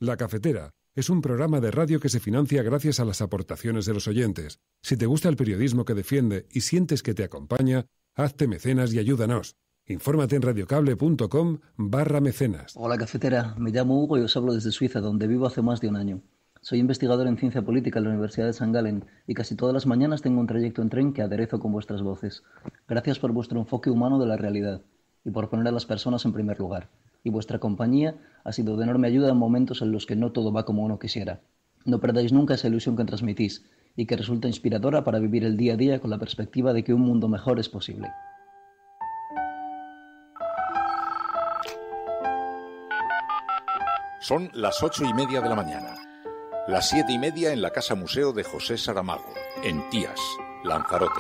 La Cafetera es un programa de radio que se financia gracias a las aportaciones de los oyentes. Si te gusta el periodismo que defiende y sientes que te acompaña, hazte mecenas y ayúdanos. Infórmate en radiocable.com/mecenas. Hola Cafetera, me llamo Hugo y os hablo desde Suiza, donde vivo hace más de un año. Soy investigador en ciencia política en la Universidad de St. Gallen y casi todas las mañanas tengo un trayecto en tren que aderezo con vuestras voces. Gracias por vuestro enfoque humano de la realidad y por poner a las personas en primer lugar. Y vuestra compañía ha sido de enorme ayuda en momentos en los que no todo va como uno quisiera. No perdáis nunca esa ilusión que transmitís y que resulta inspiradora para vivir el día a día con la perspectiva de que un mundo mejor es posible. Son las 8:30 de la mañana. Las 7:30 en la Casa Museo de José Saramago, en Tías, Lanzarote.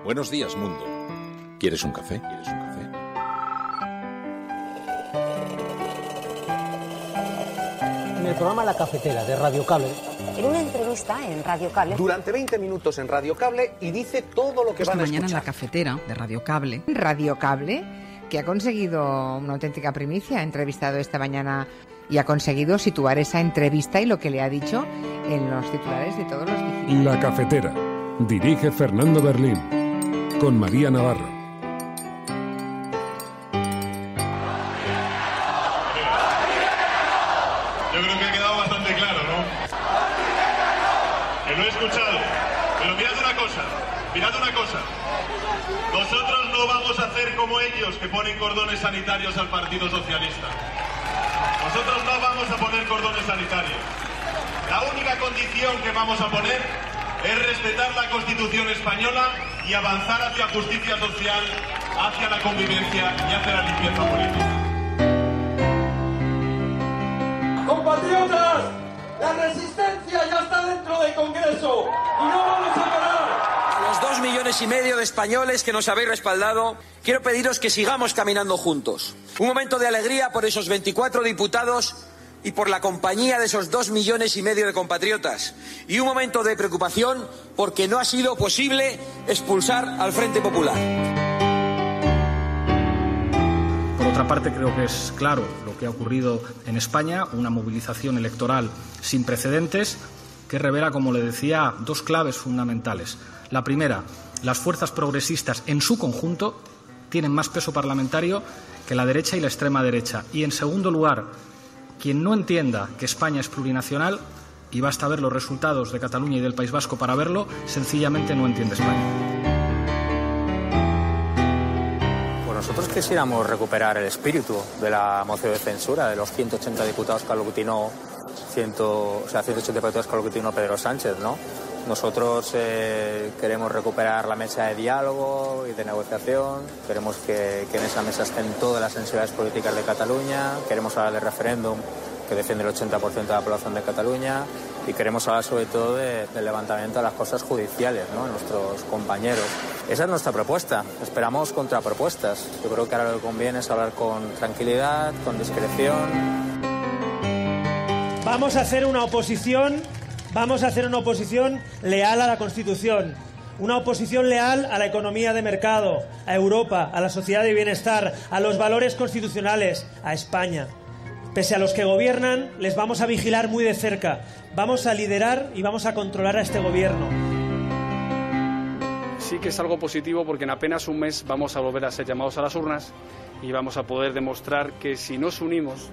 Buenos días, mundo. ¿Quieres un café? En el programa La Cafetera de Radio Cable. En una entrevista en Radio Cable. Durante 20 minutos en Radio Cable y dice todo lo que van a escuchar. Mañana en La Cafetera de Radio Cable. Radio Cable, que ha conseguido una auténtica primicia, ha entrevistado esta mañana y ha conseguido situar esa entrevista y lo que le ha dicho en los titulares de todos los digitales. La Cafetera. Dirige Fernando Berlín. Con María Navarro. Yo creo que ha quedado bastante claro, ¿no? Que lo he escuchado. Pero mirad una cosa. Nosotros no vamos a hacer como ellos, que ponen cordones sanitarios al Partido Socialista. Nosotros no vamos a poner cordones sanitarios. La única condición que vamos a poner es respetar la Constitución española y avanzar hacia justicia social, hacia la convivencia y hacia la limpieza política. ¡Compatriotas! ¡La resistencia ya está dentro del Congreso! ¡Y no vamos a parar! A los 2,5 millones de españoles que nos habéis respaldado, quiero pediros que sigamos caminando juntos. Un momento de alegría por esos 24 diputados y por la compañía de esos 2,5 millones de compatriotas. Y un momento de preocupación porque no ha sido posible expulsar al Frente Popular. Por otra parte, creo que es claro lo que ha ocurrido en España, una movilización electoral sin precedentes que revela, como le decía, dos claves fundamentales. La primera, las fuerzas progresistas en su conjunto tienen más peso parlamentario que la derecha y la extrema derecha. Y, en segundo lugar, quien no entienda que España es plurinacional, y basta ver los resultados de Cataluña y del País Vasco para verlo, sencillamente no entiende España. Nosotros quisiéramos recuperar el espíritu de la moción de censura de los 180 diputados que aglutinó 180 diputados que aglutinó Pedro Sánchez, ¿no? Nosotros queremos recuperar la mesa de diálogo y de negociación, queremos que en esa mesa estén todas las sensibilidades políticas de Cataluña, queremos hablar del referéndum que defiende el 80% de la población de Cataluña y queremos hablar sobre todo del levantamiento de las cosas judiciales, ¿no?, en nuestros compañeros. Esa es nuestra propuesta, esperamos contrapropuestas. Yo creo que ahora lo que conviene es hablar con tranquilidad, con discreción. Vamos a hacer una oposición leal a la Constitución, una oposición leal a la economía de mercado, a Europa, a la sociedad de bienestar, a los valores constitucionales, a España. Pese a los que gobiernan, les vamos a vigilar muy de cerca. Vamos a liderar y vamos a controlar a este gobierno. Sí que es algo positivo porque en apenas un mes vamos a volver a ser llamados a las urnas y vamos a poder demostrar que si nos unimos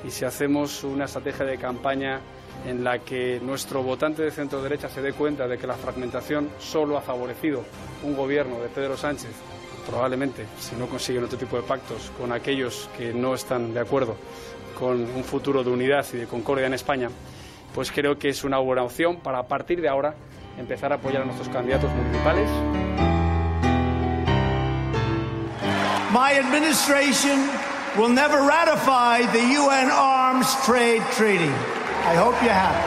y si hacemos una estrategia de campaña en la que nuestro votante de centro derecha se dé cuenta de que la fragmentación solo ha favorecido un gobierno de Pedro Sánchez, probablemente si no consiguen otro tipo de pactos con aquellos que no están de acuerdo con un futuro de unidad y de concordia en España, pues creo que es una buena opción para a partir de ahora empezar a apoyar a nuestros candidatos municipales. My administration will never ratify the UN Arms Trade Treaty. I hope you're happy.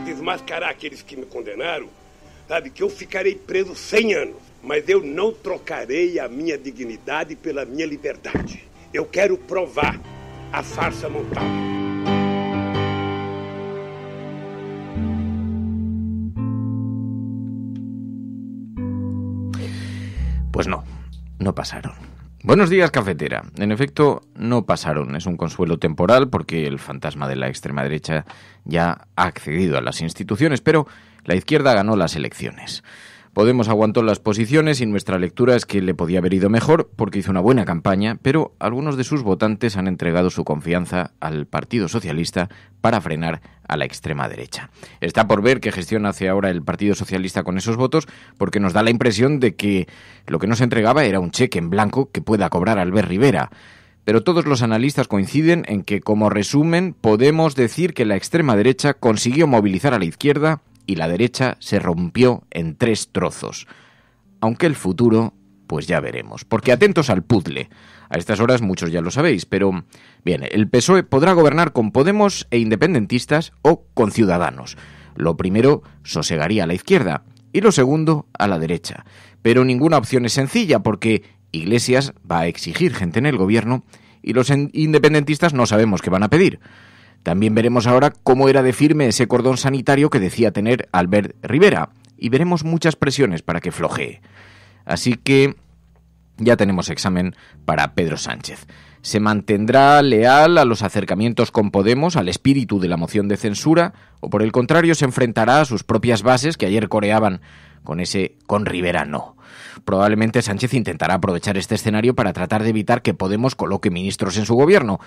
Desmascarar aqueles que me condenaram, sabe, que eu ficarei preso 100 anos, mas eu não trocarei a minha dignidade pela minha liberdade. Eu quero provar a farsa montada. Pues no pasaron. Buenos días, cafetera. En efecto, no pasaron. Es un consuelo temporal porque el fantasma de la extrema derecha ya ha accedido a las instituciones, pero la izquierda ganó las elecciones. Podemos aguantó las posiciones y nuestra lectura es que le podía haber ido mejor porque hizo una buena campaña, pero algunos de sus votantes han entregado su confianza al Partido Socialista para frenar a la extrema derecha. Está por ver qué gestión hace ahora el Partido Socialista con esos votos, porque nos da la impresión de que lo que nos entregaba era un cheque en blanco que pueda cobrar Albert Rivera. Pero todos los analistas coinciden en que, como resumen, podemos decir que la extrema derecha consiguió movilizar a la izquierda y la derecha se rompió en 3 trozos. Aunque el futuro, pues ya veremos. Porque atentos al puzzle. A estas horas muchos ya lo sabéis, pero bien, el PSOE podrá gobernar con Podemos e independentistas o con Ciudadanos. Lo primero sosegaría a la izquierda y lo segundo a la derecha. Pero ninguna opción es sencilla porque Iglesias va a exigir gente en el gobierno y los independentistas no sabemos qué van a pedir. También veremos ahora cómo era de firme ese cordón sanitario que decía tener Albert Rivera, y veremos muchas presiones para que flojee. Así que ya tenemos examen para Pedro Sánchez. ¿Se mantendrá leal a los acercamientos con Podemos, al espíritu de la moción de censura, o por el contrario se enfrentará a sus propias bases que ayer coreaban con ese "con Rivera no"? Probablemente Sánchez intentará aprovechar este escenario para tratar de evitar que Podemos coloque ministros en su gobierno.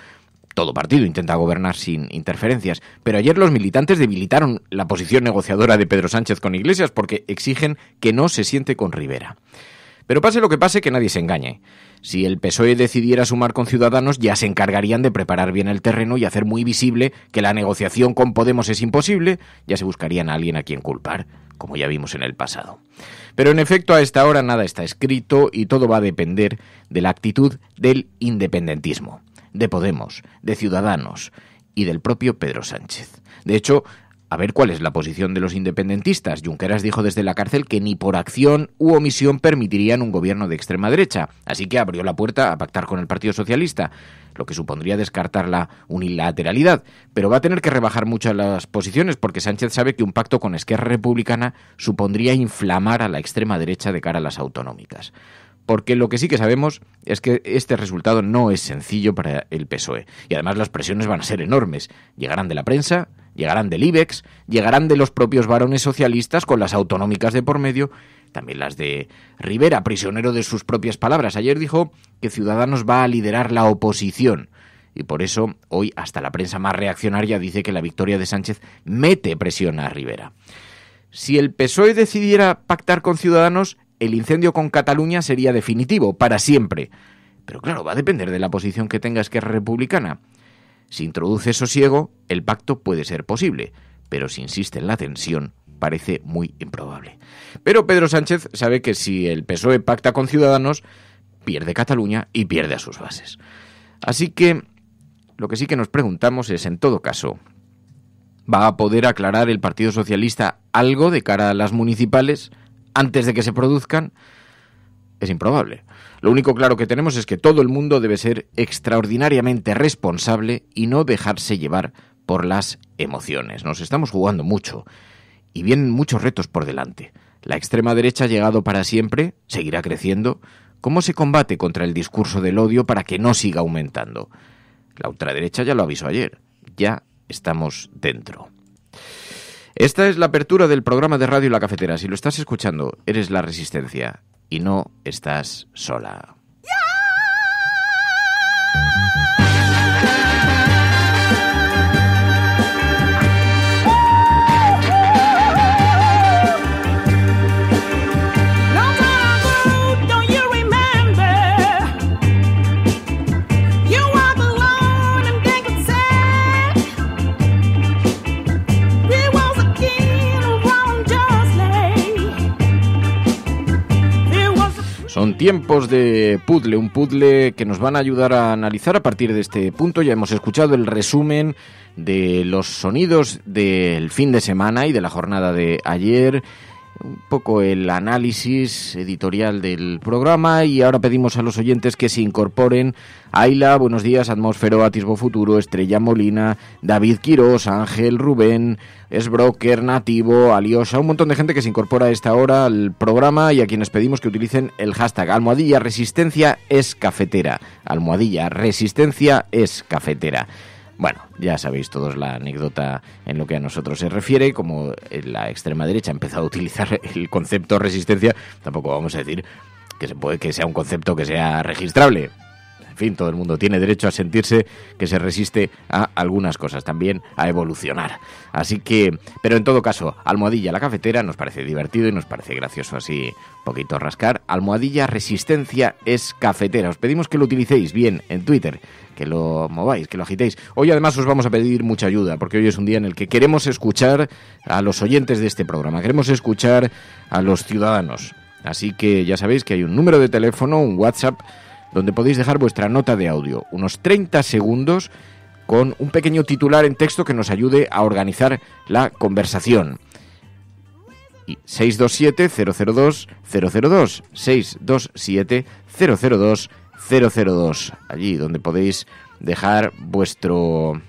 Todo partido intenta gobernar sin interferencias, pero ayer los militantes debilitaron la posición negociadora de Pedro Sánchez con Iglesias porque exigen que no se siente con Rivera. Pero pase lo que pase, que nadie se engañe. Si el PSOE decidiera sumar con Ciudadanos, ya se encargarían de preparar bien el terreno y hacer muy visible que la negociación con Podemos es imposible, ya se buscarían a alguien a quien culpar, como ya vimos en el pasado. Pero en efecto, a esta hora nada está escrito y todo va a depender de la actitud del independentismo, de Podemos, de Ciudadanos y del propio Pedro Sánchez. De hecho, a ver cuál es la posición de los independentistas. Junqueras dijo desde la cárcel que ni por acción u omisión permitirían un gobierno de extrema derecha, así que abrió la puerta a pactar con el Partido Socialista, lo que supondría descartar la unilateralidad. Pero va a tener que rebajar mucho las posiciones porque Sánchez sabe que un pacto con Esquerra Republicana supondría inflamar a la extrema derecha de cara a las autonómicas. Porque lo que sí que sabemos es que este resultado no es sencillo para el PSOE. Y además las presiones van a ser enormes. Llegarán de la prensa, llegarán del IBEX, llegarán de los propios varones socialistas con las autonómicas de por medio, también las de Rivera, prisionero de sus propias palabras. Ayer dijo que Ciudadanos va a liderar la oposición. Y por eso hoy hasta la prensa más reaccionaria dice que la victoria de Sánchez mete presión a Rivera. Si el PSOE decidiera pactar con Ciudadanos, el incendio con Cataluña sería definitivo, para siempre. Pero claro, va a depender de la posición que tenga Esquerra Republicana. Si introduce sosiego, el pacto puede ser posible, pero si insiste en la tensión, parece muy improbable. Pero Pedro Sánchez sabe que si el PSOE pacta con Ciudadanos, pierde Cataluña y pierde a sus bases. Así que lo que sí que nos preguntamos es, en todo caso, ¿va a poder aclarar el Partido Socialista algo de cara a las municipales antes de que se produzcan? Es improbable. Lo único claro que tenemos es que todo el mundo debe ser extraordinariamente responsable y no dejarse llevar por las emociones. Nos estamos jugando mucho y vienen muchos retos por delante. La extrema derecha ha llegado para siempre, seguirá creciendo. ¿Cómo se combate contra el discurso del odio para que no siga aumentando? La ultraderecha ya lo avisó ayer. Ya estamos dentro. Esta es la apertura del programa de Radio La Cafetera. Si lo estás escuchando, eres la Resistencia y no estás sola. Son tiempos de puzzle, un puzzle que nos van a ayudar a analizar a partir de este punto. Ya hemos escuchado el resumen de los sonidos del fin de semana y de la jornada de ayer. un poco el análisis editorial del programa, y ahora pedimos a los oyentes que se incorporen. Aila, buenos días, Atmósfero, Atisbo Futuro, Estrella Molina, David Quirós, Ángel, Rubén, Esbroker, Nativo, Aliosa, un montón de gente que se incorpora a esta hora al programa y a quienes pedimos que utilicen el hashtag #ResistenciaEsCafetera. #ResistenciaEsCafetera. Bueno, ya sabéis todos la anécdota en lo que a nosotros se refiere. Como la extrema derecha ha empezado a utilizar el concepto resistencia, tampoco vamos a decir que sea un concepto que sea registrable. En fin, todo el mundo tiene derecho a sentirse que se resiste a algunas cosas, también a evolucionar. Así que, pero en todo caso, almohadilla la cafetera, nos parece divertido y nos parece gracioso así un poquito rascar. #ResistenciaEsCafetera. Os pedimos que lo utilicéis bien en Twitter, que lo mováis, que lo agitéis. Hoy además os vamos a pedir mucha ayuda, porque hoy es un día en el que queremos escuchar a los oyentes de este programa, queremos escuchar a los ciudadanos. Así que ya sabéis que hay un número de teléfono, un WhatsApp, donde podéis dejar vuestra nota de audio, unos 30 segundos, con un pequeño titular en texto que nos ayude a organizar la conversación. Y 627-002-002, 627-002-002, allí donde podéis dejar vuestro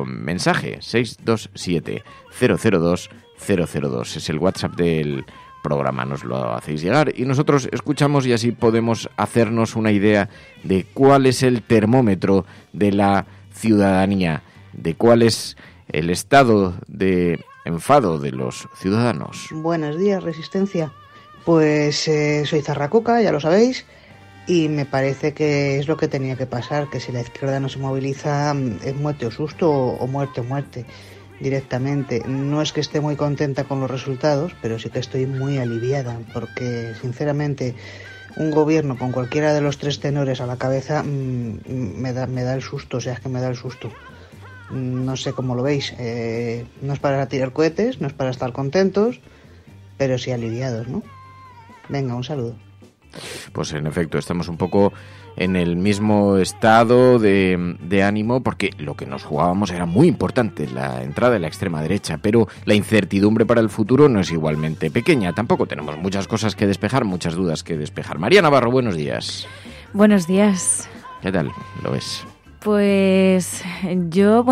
mensaje, 627-002-002, es el WhatsApp del programa, nos lo hacéis llegar y nosotros escuchamos y así podemos hacernos una idea de cuál es el termómetro de la ciudadanía, de cuál es el estado de enfado de los ciudadanos. Buenos días, Resistencia. Pues soy Zarracuca, ya lo sabéis, y me parece que es lo que tenía que pasar, que si la izquierda no se moviliza es muerte o susto o muerte directamente. No es que esté muy contenta con los resultados, pero sí que estoy muy aliviada, porque sinceramente un gobierno con cualquiera de los tres tenores a la cabeza me da el susto, o sea, es que me da el susto. No sé cómo lo veis, no es para tirar cohetes, no es para estar contentos, pero sí aliviados, ¿no? Venga, un saludo. Pues en efecto, estamos un poco en el mismo estado de ánimo, porque lo que nos jugábamos era muy importante, la entrada de la extrema derecha, pero la incertidumbre para el futuro no es igualmente pequeña. Tampoco tenemos muchas cosas que despejar, muchas dudas que despejar. María Navarro, buenos días. Buenos días. ¿Qué tal lo ves? Pues yo,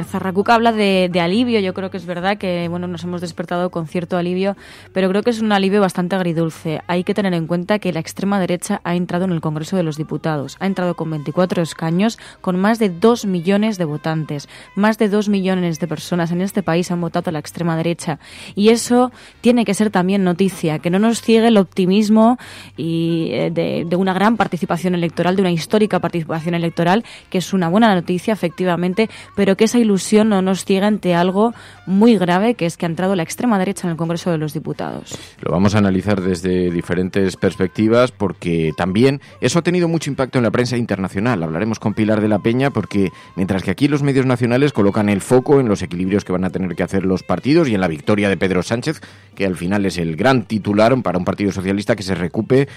Zarracuca habla de alivio. Yo creo que es verdad que nos hemos despertado con cierto alivio, pero creo que es un alivio bastante agridulce. Hay que tener en cuenta que la extrema derecha ha entrado en el Congreso de los Diputados. Ha entrado con 24 escaños, con más de 2 millones de votantes. Más de 2 millones de personas en este país han votado a la extrema derecha. Y eso tiene que ser también noticia, que no nos ciegue el optimismo y de una gran participación electoral, de una histórica participación electoral, que es una buena noticia, efectivamente, pero que esa ilusión no nos ciega ante algo muy grave, que es que ha entrado la extrema derecha en el Congreso de los Diputados. Lo vamos a analizar desde diferentes perspectivas, porque también eso ha tenido mucho impacto en la prensa internacional. Hablaremos con Pilar de la Peña, porque mientras que aquí los medios nacionales colocan el foco en los equilibrios que van a tener que hacer los partidos y en la victoria de Pedro Sánchez, que al final es el gran titular para un partido socialista que se recupera,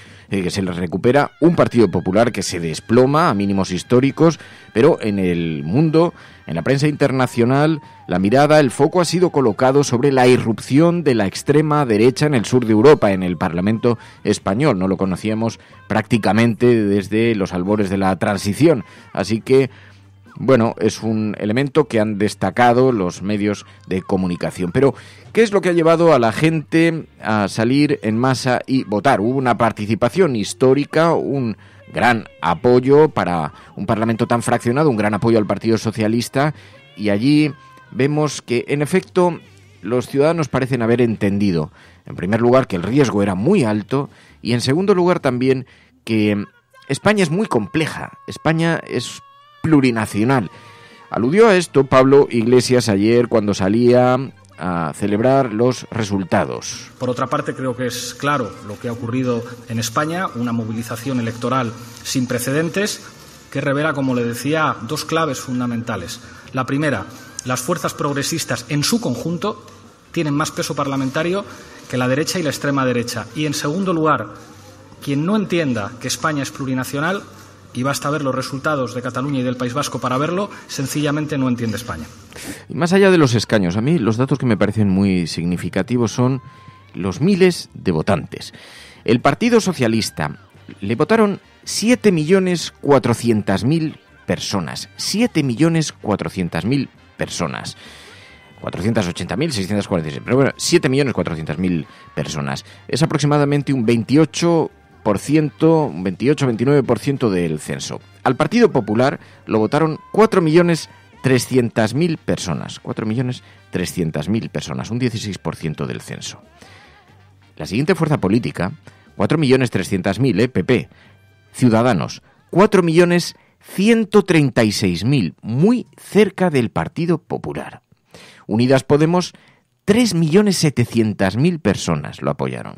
un partido popular que se desploma a mínimos históricos. Pero en el mundo, en la prensa internacional, la mirada, el foco ha sido colocado sobre la irrupción de la extrema derecha en el sur de Europa, en el Parlamento español. No lo conocíamos prácticamente desde los albores de la transición. Así que, es un elemento que han destacado los medios de comunicación. Pero, ¿qué es lo que ha llevado a la gente a salir en masa y votar? Hubo una participación histórica, un gran apoyo para un Parlamento tan fraccionado, un gran apoyo al Partido Socialista, y allí vemos que, en efecto, los ciudadanos parecen haber entendido, en primer lugar, que el riesgo era muy alto, y en segundo lugar también que España es muy compleja, España es plurinacional. Aludió a esto Pablo Iglesias ayer cuando salía a celebrar los resultados. Por otra parte, creo que es claro lo que ha ocurrido en España, una movilización electoral sin precedentes que revela, como le decía, dos claves fundamentales. La primera, las fuerzas progresistas en su conjunto tienen más peso parlamentario que la derecha y la extrema derecha. Y en segundo lugar, quien no entienda que España es plurinacional y basta ver los resultados de Cataluña y del País Vasco para verlo, sencillamente no entiende España. Y más allá de los escaños, a mí los datos que me parecen muy significativos son los miles de votantes. El Partido Socialista le votaron 7.400.000 personas. 7.400.000 personas. 480.646, pero bueno, 7.400.000 personas. Es aproximadamente un 28-29% del censo. Al Partido Popular lo votaron 4.300.000 personas. 4.300.000 personas, un 16% del censo. La siguiente fuerza política, 4.300.000, PP. Ciudadanos, 4.136.000, muy cerca del Partido Popular. Unidas Podemos, 3.700.000 personas lo apoyaron.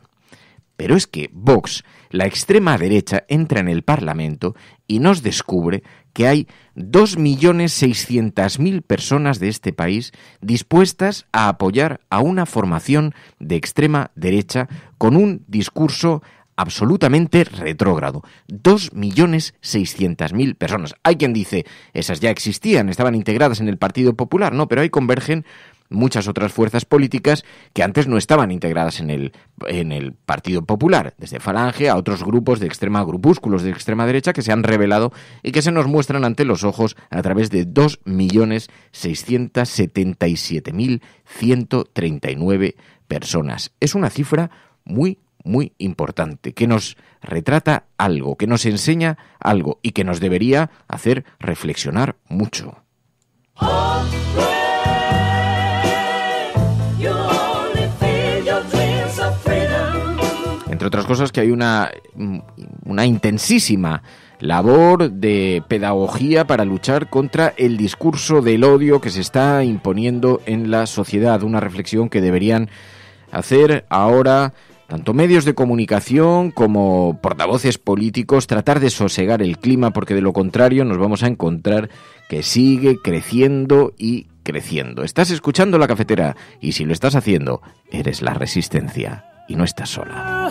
Pero es que Vox, la extrema derecha, entra en el Parlamento y nos descubre que hay 2.600.000 personas de este país dispuestas a apoyar a una formación de extrema derecha con un discurso absolutamente retrógrado. 2.600.000 personas. Hay quien dice, esas ya existían, estaban integradas en el Partido Popular. No, pero ahí convergen muchas otras fuerzas políticas que antes no estaban integradas en el Partido Popular, desde Falange a otros grupúsculos de extrema derecha que se han revelado y que se nos muestran ante los ojos a través de 2.677.139 personas. Es una cifra muy importante, que nos retrata algo, que nos enseña algo y que nos debería hacer reflexionar mucho. Entre otras cosas que hay una intensísima labor de pedagogía para luchar contra el discurso del odio que se está imponiendo en la sociedad, una reflexión que deberían hacer ahora tanto medios de comunicación como portavoces políticos, tratar de sosegar el clima, porque de lo contrario nos vamos a encontrar que sigue creciendo y creciendo. Estás escuchando La Cafetera y si lo estás haciendo, eres la resistencia y no estás sola.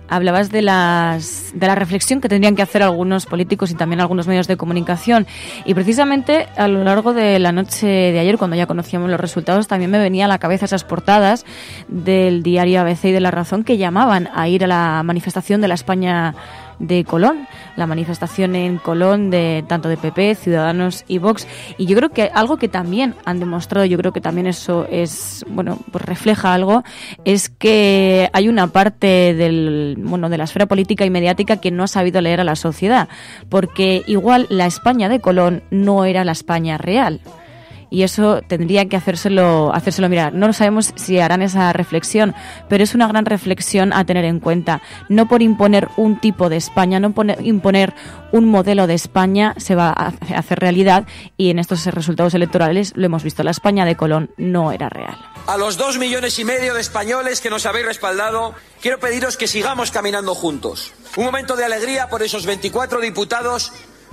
Hablabas de la reflexión que tendrían que hacer algunos políticos y también algunos medios de comunicación. Y precisamente a lo largo de la noche de ayer, cuando ya conocíamos los resultados, también me venía a la cabeza esas portadas del diario ABC y de La Razón que llamaban a ir a la manifestación de la España de Colón, la manifestación en Colón de tanto de PP, Ciudadanos y Vox. Y yo creo que algo que también han demostrado, yo creo que también eso es, bueno, pues refleja algo, es que hay una parte de la esfera política y mediática que no ha sabido leer a la sociedad, porque igual la España de Colón no era la España real. Y eso tendría que hacérselo mirar. No sabemos si harán esa reflexión, pero es una gran reflexión a tener en cuenta. No por imponer un tipo de España, no imponer un modelo de España se va a hacer realidad, y en estos resultados electorales lo hemos visto. La España de Colón no era real. A los 2,5 millones de españoles que nos habéis respaldado, quiero pediros que sigamos caminando juntos. Un momento de alegría por esos 24 diputados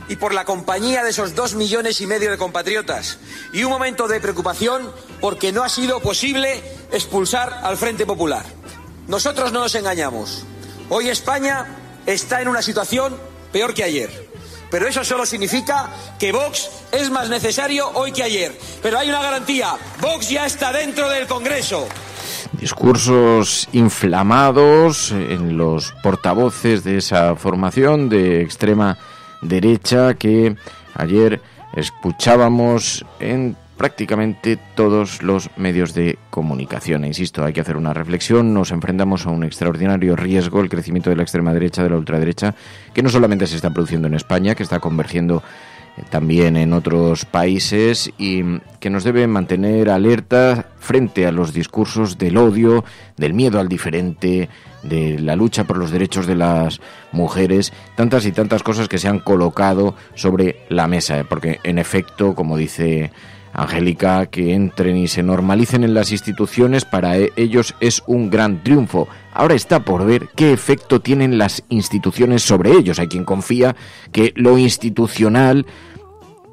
y por la compañía de esos 2,5 millones de compatriotas. Y un momento de preocupación porque no ha sido posible expulsar al Frente Popular. Nosotros no nos engañamos. Hoy España está en una situación peor que ayer. Pero eso solo significa que Vox es más necesario hoy que ayer. Pero hay una garantía: Vox ya está dentro del Congreso. Discursos inflamados en los portavoces de esa formación de extrema derecha que ayer escuchábamos en prácticamente todos los medios de comunicación. E insisto, hay que hacer una reflexión. Nos enfrentamos a un extraordinario riesgo, el crecimiento de la extrema derecha, de la ultraderecha, que no solamente se está produciendo en España, que está convergiendo también en otros países, y que nos debe mantener alerta frente a los discursos del odio, del miedo al diferente, de la lucha por los derechos de las mujeres, tantas y tantas cosas que se han colocado sobre la mesa, porque en efecto, como dice Angélica, que entren y se normalicen en las instituciones para ellos es un gran triunfo. Ahora está por ver qué efecto tienen las instituciones sobre ellos. Hay quien confía que lo institucional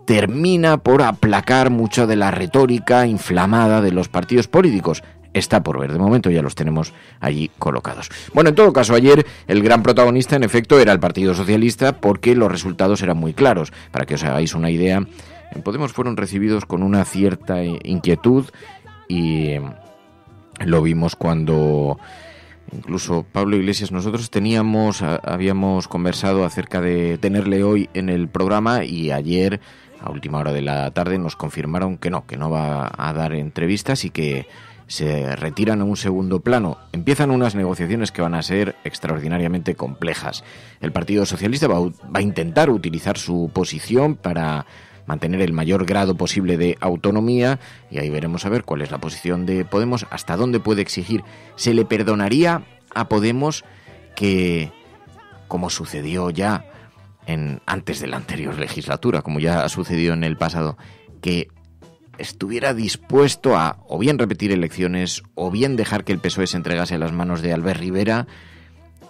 termina por aplacar mucho de la retórica inflamada de los partidos políticos. Está por ver, de momento ya los tenemos allí colocados. Bueno, en todo caso, ayer el gran protagonista, en efecto, era el Partido Socialista, porque los resultados eran muy claros. Para que os hagáis una idea, en Podemos fueron recibidos con una cierta inquietud, y lo vimos cuando incluso Pablo Iglesias, nosotros habíamos conversado acerca de tenerle hoy en el programa, y ayer a última hora de la tarde nos confirmaron que no va a dar entrevistas y que se retiran a un segundo plano. Empiezan unas negociaciones que van a ser extraordinariamente complejas. El Partido Socialista va a intentar utilizar su posición para mantener el mayor grado posible de autonomía, y ahí veremos a ver cuál es la posición de Podemos, hasta dónde puede exigir. ¿Se le perdonaría a Podemos que, como sucedió ya antes de la anterior legislatura, como ya ha sucedido en el pasado, que estuviera dispuesto a o bien repetir elecciones o bien dejar que el PSOE se entregase a las manos de Albert Rivera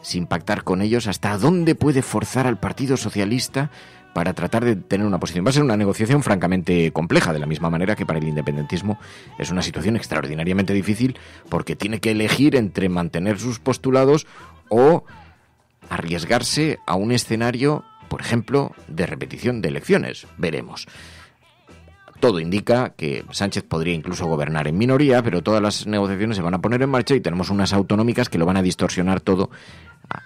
sin pactar con ellos? ¿Hasta dónde puede forzar al Partido Socialista para tratar de tener una posición? Va a ser una negociación francamente compleja, de la misma manera que para el independentismo es una situación extraordinariamente difícil, porque tiene que elegir entre mantener sus postulados o arriesgarse a un escenario, por ejemplo, de repetición de elecciones. Veremos. Todo indica que Sánchez podría incluso gobernar en minoría, pero todas las negociaciones se van a poner en marcha y tenemos unas autonómicas que lo van a distorsionar todo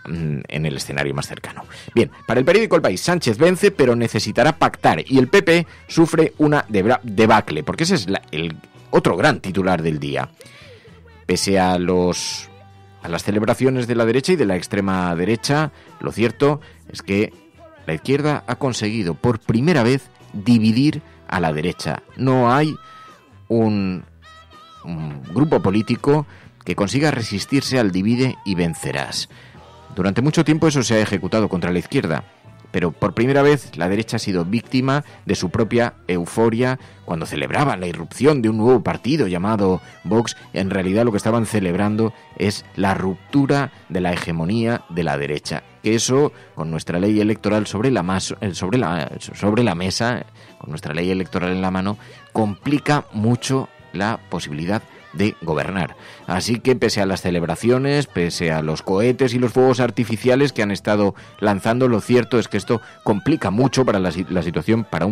en el escenario más cercano. Bien, para el periódico El País, Sánchez vence, pero necesitará pactar, y el PP sufre una debacle, porque ese es el otro gran titular del día. Pese a las celebraciones de la derecha y de la extrema derecha, lo cierto es que la izquierda ha conseguido por primera vez dividir a la derecha. No hay un grupo político que consiga resistirse al divide y vencerás. Durante mucho tiempo eso se ha ejecutado contra la izquierda, pero por primera vez la derecha ha sido víctima de su propia euforia cuando celebraban la irrupción de un nuevo partido llamado Vox. En realidad lo que estaban celebrando es la ruptura de la hegemonía de la derecha. Que eso, con nuestra ley electoral sobre la mesa, con nuestra ley electoral en la mano, complica mucho la posibilidad de gobernar. Así que pese a las celebraciones, pese a los cohetes y los fuegos artificiales que han estado lanzando, lo cierto es que esto complica mucho para la situación para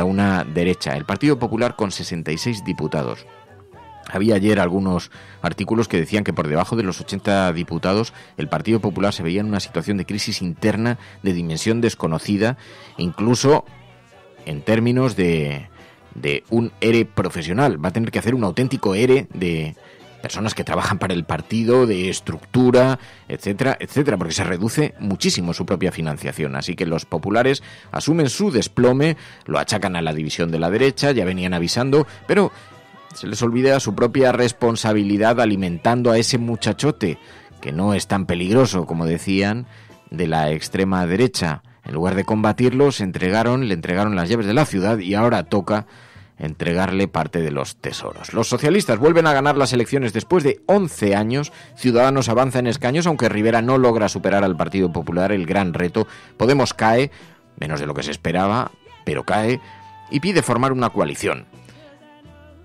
una derecha. El Partido Popular con 66 diputados. Había ayer algunos artículos que decían que por debajo de los 80 diputados el Partido Popular se veía en una situación de crisis interna de dimensión desconocida, incluso en términos de un ERE profesional. Va a tener que hacer un auténtico ERE de personas que trabajan para el partido, de estructura, etcétera, etcétera, porque se reduce muchísimo su propia financiación. Así que los populares asumen su desplome, lo achacan a la división de la derecha, ya venían avisando, pero se les olvida su propia responsabilidad alimentando a ese muchachote, que no es tan peligroso como decían, de la extrema derecha. En lugar de combatirlos, le entregaron las llaves de la ciudad, y ahora toca entregarle parte de los tesoros. Los socialistas vuelven a ganar las elecciones después de 11 años. Ciudadanos avanza en escaños, aunque Rivera no logra superar al Partido Popular, el gran reto. Podemos cae, menos de lo que se esperaba, pero cae, y pide formar una coalición.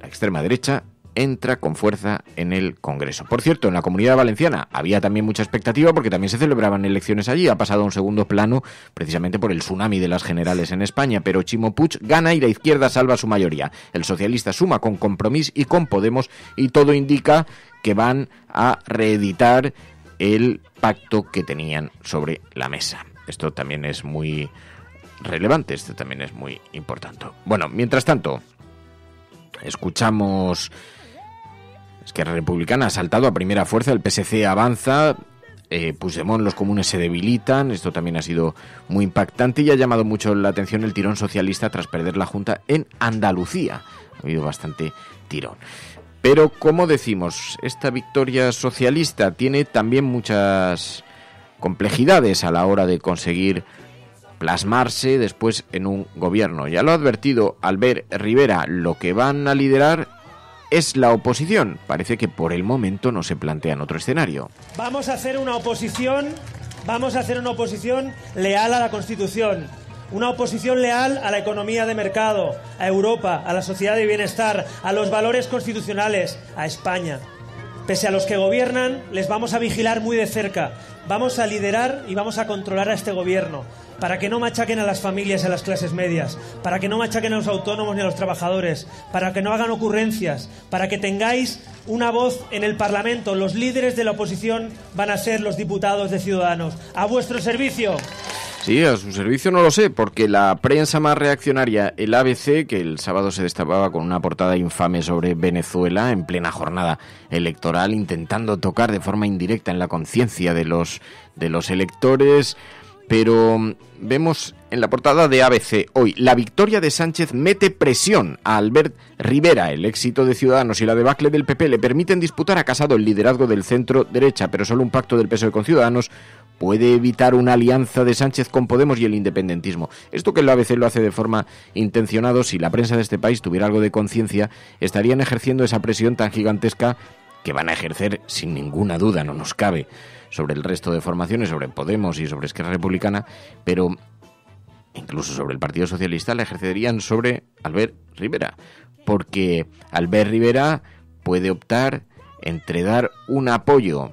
La extrema derecha entra con fuerza en el Congreso. Por cierto, en la Comunidad Valenciana había también mucha expectativa, porque también se celebraban elecciones allí. Ha pasado a un segundo plano precisamente por el tsunami de las generales en España, pero Ximo Puig gana y la izquierda salva su mayoría. El socialista suma con Compromís y con Podemos, y todo indica que van a reeditar el pacto que tenían sobre la mesa. Esto también es muy relevante, esto también es muy importante. Bueno, mientras tanto, escuchamos Esquerra Republicana ha saltado a primera fuerza, el PSC avanza, Puigdemont, los comunes se debilitan. Esto también ha sido muy impactante y ha llamado mucho la atención el tirón socialista tras perder la Junta en Andalucía. Ha habido bastante tirón. Pero, como decimos, esta victoria socialista tiene también muchas complejidades a la hora de conseguir plasmarse después en un gobierno. Ya lo ha advertido Albert Rivera, lo que van a liderar es la oposición. Parece que por el momento no se plantean otro escenario. Vamos a hacer una oposición leal a la Constitución, una oposición leal a la economía de mercado, a Europa, a la sociedad de bienestar, a los valores constitucionales, a España. Pese a los que gobiernan, les vamos a vigilar muy de cerca. Vamos a liderar y vamos a controlar a este gobierno, para que no machaquen a las familias y a las clases medias, para que no machaquen a los autónomos ni a los trabajadores, para que no hagan ocurrencias, para que tengáis una voz en el Parlamento. Los líderes de la oposición van a ser los diputados de Ciudadanos. ¡A vuestro servicio! Sí, a su servicio no lo sé, porque la prensa más reaccionaria, el ABC, que el sábado se destapaba con una portada infame sobre Venezuela en plena jornada electoral, intentando tocar de forma indirecta en la conciencia de los electores, pero vemos en la portada de ABC hoy: la victoria de Sánchez mete presión a Albert Rivera. El éxito de Ciudadanos y la debacle del PP le permiten disputar a Casado el liderazgo del centro derecha, pero solo un pacto del PSOE con Ciudadanos puede evitar una alianza de Sánchez con Podemos y el independentismo. Esto que el ABC lo hace de forma intencionada, si la prensa de este país tuviera algo de conciencia, estarían ejerciendo esa presión tan gigantesca que van a ejercer sin ninguna duda, no nos cabe, sobre el resto de formaciones, sobre Podemos y sobre Esquerra Republicana, pero incluso sobre el Partido Socialista la ejercerían sobre Albert Rivera, porque Albert Rivera puede optar entre dar un apoyo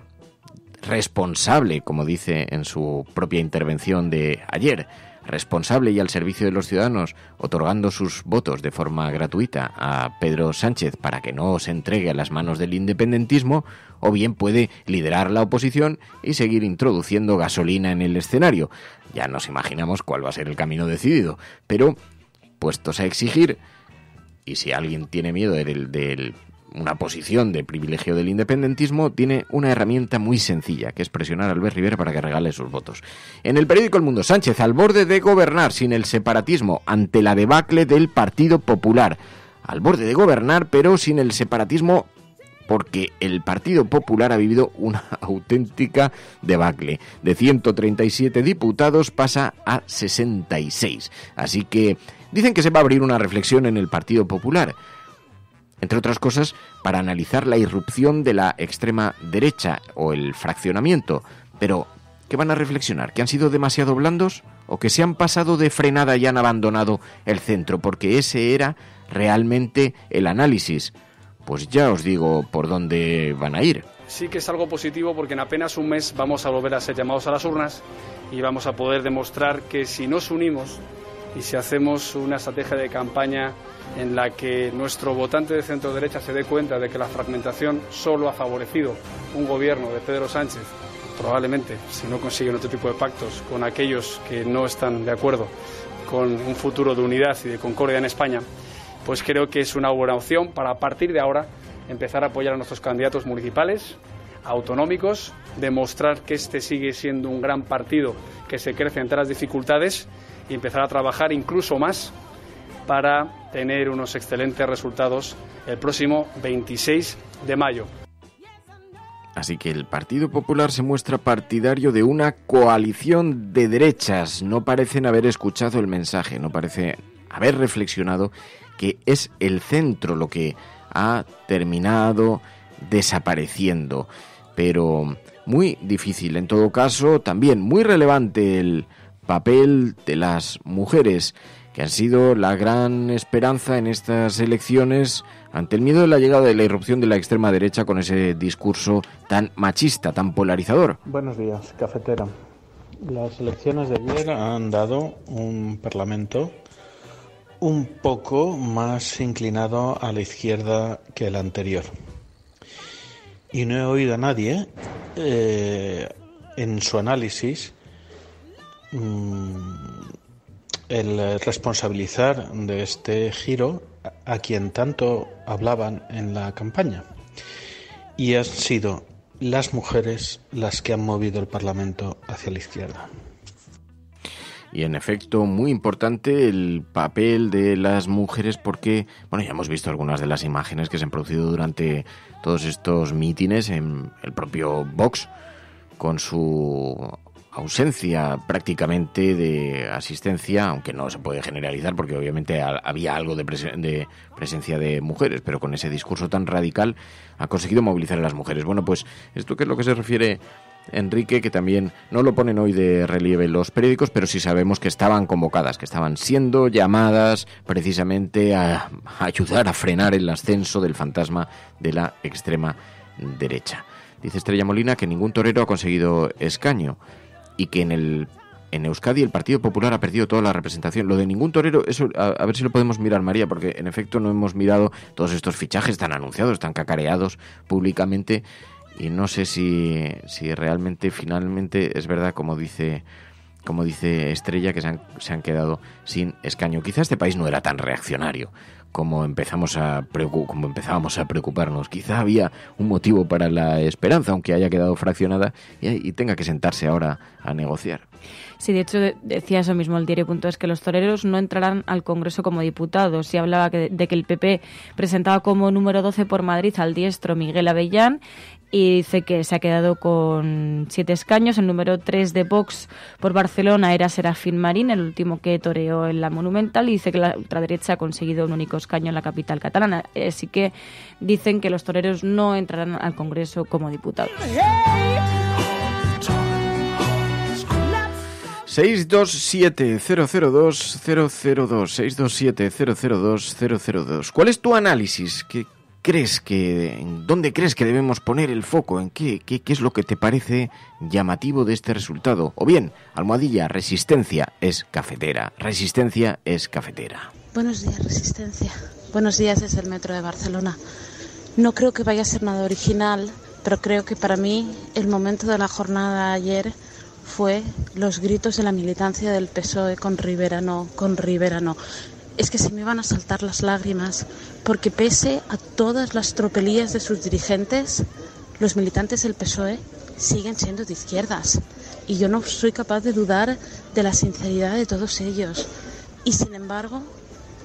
responsable, como dice en su propia intervención de ayer, responsable y al servicio de los ciudadanos, otorgando sus votos de forma gratuita a Pedro Sánchez para que no se entregue a las manos del independentismo, o bien puede liderar la oposición y seguir introduciendo gasolina en el escenario. Ya nos imaginamos cuál va a ser el camino decidido, pero puestos a exigir, y si alguien tiene miedo de una posición de privilegio del independentismo, tiene una herramienta muy sencilla, que es presionar a Albert Rivera para que regale sus votos. En el periódico El Mundo, Sánchez al borde de gobernar sin el separatismo ante la debacle del Partido Popular. Al borde de gobernar, pero sin el separatismo, porque el Partido Popular ha vivido una auténtica debacle. De 137 diputados pasa a 66. Así que dicen que se va a abrir una reflexión en el Partido Popular, entre otras cosas, para analizar la irrupción de la extrema derecha o el fraccionamiento. Pero, ¿qué van a reflexionar? ¿Que han sido demasiado blandos? ¿O que se han pasado de frenada y han abandonado el centro? Porque ese era realmente el análisis. Pues ya os digo por dónde van a ir. Sí que es algo positivo, porque en apenas un mes vamos a volver a ser llamados a las urnas y vamos a poder demostrar que si nos unimos y si hacemos una estrategia de campaña en la que nuestro votante de centro derecha se dé cuenta de que la fragmentación solo ha favorecido un gobierno de Pedro Sánchez, probablemente, si no consiguen otro tipo de pactos con aquellos que no están de acuerdo con un futuro de unidad y de concordia en España, pues creo que es una buena opción para, a partir de ahora, empezar a apoyar a nuestros candidatos municipales, autonómicos, demostrar que este sigue siendo un gran partido que se crece entre las dificultades y empezar a trabajar incluso más para tener unos excelentes resultados el próximo 26 de mayo. Así que el Partido Popular se muestra partidario de una coalición de derechas. No parecen haber escuchado el mensaje, no parece haber reflexionado que es el centro lo que ha terminado desapareciendo. Pero muy difícil, en todo caso, también muy relevante el papel de las mujeres, que han sido la gran esperanza en estas elecciones ante el miedo de la llegada de la irrupción de la extrema derecha con ese discurso tan machista, tan polarizador. Buenos días, cafetera. Las elecciones de ayer han dado un Parlamento un poco más inclinado a la izquierda que el anterior. Y no he oído a nadie en su análisis el responsabilizar de este giro a quien tanto hablaban en la campaña. Y han sido las mujeres las que han movido el Parlamento hacia la izquierda. Y en efecto, muy importante el papel de las mujeres porque, bueno, ya hemos visto algunas de las imágenes que se han producido durante todos estos mítines en el propio Vox, con su ausencia prácticamente de asistencia, aunque no se puede generalizar porque obviamente había algo de presencia de mujeres, pero con ese discurso tan radical ha conseguido movilizar a las mujeres. Bueno, pues esto que es lo que se refiere Enrique, que también no lo ponen hoy de relieve los periódicos, pero sí sabemos que estaban convocadas, que estaban siendo llamadas precisamente a ayudar a frenar el ascenso del fantasma de la extrema derecha. Dice Estrella Molina que ningún torero ha conseguido escaño y que en Euskadi el Partido Popular ha perdido toda la representación. Lo de ningún torero, eso a ver si lo podemos mirar, María, porque en efecto no hemos mirado todos estos fichajes tan anunciados, tan cacareados públicamente, y no sé si realmente finalmente es verdad, como dice Estrella, que se han quedado sin escaño. Quizá este país no era tan reaccionario como empezábamos a preocuparnos. Quizá había un motivo para la esperanza, aunque haya quedado fraccionada y tenga que sentarse ahora a negociar. Sí, de hecho decía eso mismo el diario.es, que los toreros no entrarán al Congreso como diputados. Y hablaba de que el PP presentaba como número 12 por Madrid al diestro Miguel Avellán, y dice que se ha quedado con 7 escaños. El número 3 de Vox por Barcelona era Serafín Marín, el último que toreó en la Monumental, y dice que la ultraderecha ha conseguido un único escaño en la capital catalana. Así que dicen que los toreros no entrarán al Congreso como diputados. 627-002-002. ¿Cuál es tu análisis? ¿Dónde crees que debemos poner el foco? ¿En qué es lo que te parece llamativo de este resultado? O bien, almohadilla, resistencia es cafetera. Resistencia es cafetera. Buenos días, Resistencia. Buenos días desde el metro de Barcelona. No creo que vaya a ser nada original, pero creo que para mí el momento de la jornada de ayer fue los gritos de la militancia del PSOE con Rivera no, con Rivera no. Es que se me iban a saltar las lágrimas, porque pese a todas las tropelías de sus dirigentes, los militantes del PSOE siguen siendo de izquierdas. Y yo no soy capaz de dudar de la sinceridad de todos ellos. Y sin embargo,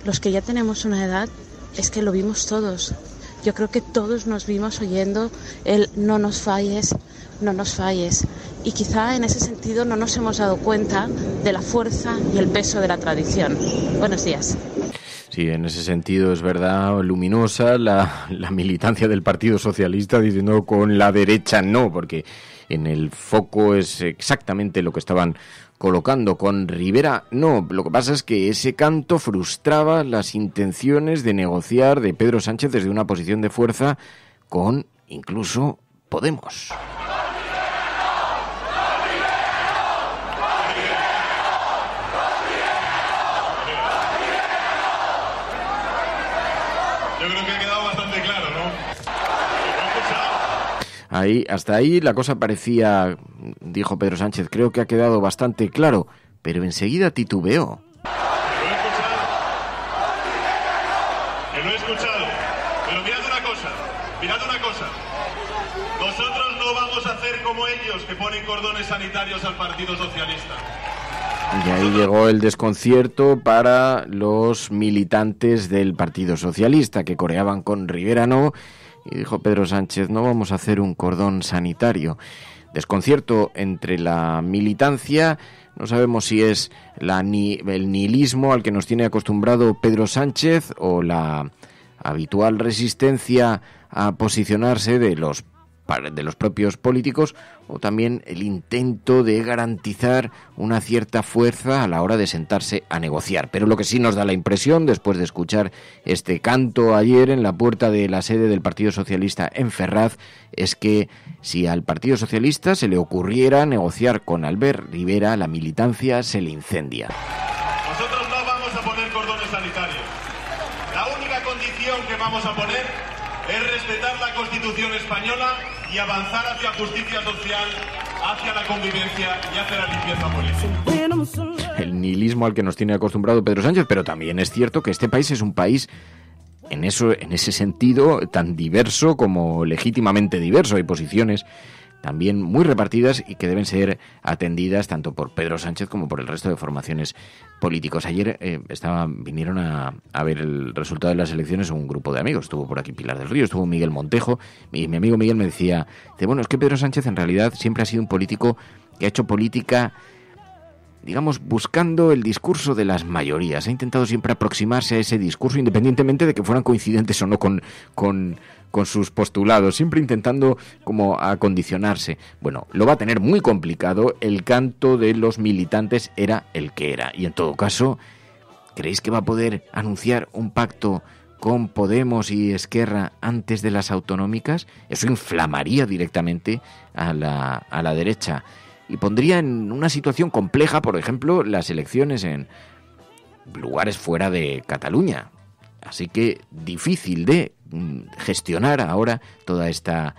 los que ya tenemos una edad, es que lo vimos todos. Yo creo que todos nos vimos oyendo el no nos falles, no nos falles. Y quizá en ese sentido no nos hemos dado cuenta de la fuerza y el peso de la tradición. Buenos días. Sí, en ese sentido es verdad, luminosa la militancia del Partido Socialista diciendo con la derecha no, porque en el foco es exactamente lo que estaban colocando. Con Rivera no. Lo que pasa es que ese canto frustraba las intenciones de negociar de Pedro Sánchez desde una posición de fuerza con incluso Podemos. Hasta ahí la cosa parecía, dijo Pedro Sánchez, creo que ha quedado bastante claro, pero enseguida titubeó. Que lo he escuchado, pero mirad una cosa, nosotros no vamos a hacer como ellos que ponen cordones sanitarios al Partido Socialista. Y ahí llegó el desconcierto para los militantes del Partido Socialista que coreaban con Rivera no. Y dijo Pedro Sánchez, no vamos a hacer un cordón sanitario. Desconcierto entre la militancia, no sabemos si es el nihilismo al que nos tiene acostumbrado Pedro Sánchez o la habitual resistencia a posicionarse de los propios políticos, o también el intento de garantizar una cierta fuerza a la hora de sentarse a negociar. Pero lo que sí nos da la impresión, después de escuchar este canto ayer en la puerta de la sede del Partido Socialista en Ferraz, es que si al Partido Socialista se le ocurriera negociar con Albert Rivera, la militancia se le incendia. Nosotros no vamos a poner cordones sanitarios. La única condición que vamos a poner es respetar la Constitución española y avanzar hacia justicia social, hacia la convivencia y hacia la limpieza política. El nihilismo al que nos tiene acostumbrado Pedro Sánchez, pero también es cierto que este país es un país en ese sentido tan diverso como legítimamente diverso. Hay posiciones también muy repartidas y que deben ser atendidas tanto por Pedro Sánchez como por el resto de formaciones políticos. Ayer vinieron a ver el resultado de las elecciones un grupo de amigos. Estuvo por aquí Pilar del Río, estuvo Miguel Montejo, y mi amigo Miguel me decía, bueno, es que Pedro Sánchez en realidad siempre ha sido un político que ha hecho política, digamos, buscando el discurso de las mayorías. Ha intentado siempre aproximarse a ese discurso, independientemente de que fueran coincidentes o no con sus postulados, siempre intentando como acondicionarse. Bueno, lo va a tener muy complicado. El canto de los militantes era el que era. Y en todo caso, ¿creéis que va a poder anunciar un pacto con Podemos y Esquerra antes de las autonómicas? Eso inflamaría directamente a la derecha y pondría en una situación compleja, por ejemplo, las elecciones en lugares fuera de Cataluña. Así que difícil de gestionar ahora toda esta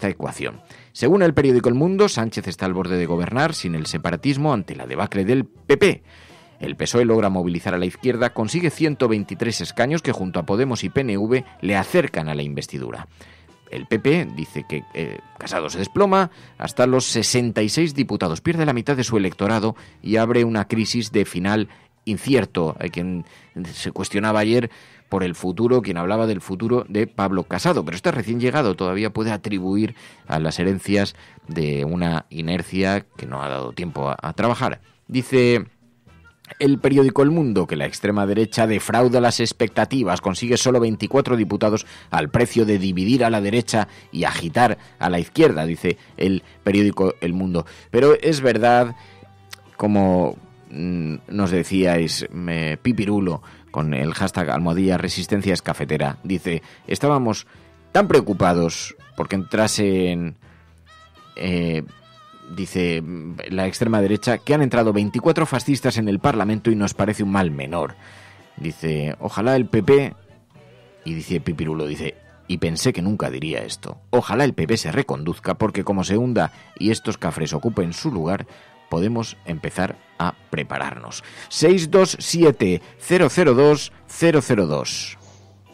ecuación. Según el periódico El Mundo, Sánchez está al borde de gobernar sin el separatismo ante la debacle del PP. El PSOE logra movilizar a la izquierda, consigue 123 escaños que junto a Podemos y PNV le acercan a la investidura. El PP dice que Casado se desploma hasta los 66 diputados, pierde la mitad de su electorado y abre una crisis de final incierto. Hay quien se cuestionaba ayer por el futuro, quien hablaba del futuro de Pablo Casado, pero este recién llegado todavía puede atribuir a las herencias de una inercia que no ha dado tiempo a trabajar. Dice el periódico El Mundo que la extrema derecha defrauda las expectativas, consigue solo 24 diputados al precio de dividir a la derecha y agitar a la izquierda, dice el periódico El Mundo. Pero es verdad, como nos decíais, Pipirulo, con el hashtag #Resistencias Cafetera, dice, estábamos tan preocupados porque entrasen, dice la extrema derecha, que han entrado 24 fascistas en el Parlamento y nos parece un mal menor. Dice, ojalá el PP, y dice Pipirulo, dice, y pensé que nunca diría esto, ojalá el PP se reconduzca porque como se hunda y estos cafres ocupen su lugar, podemos empezar a prepararnos. 627-002-002.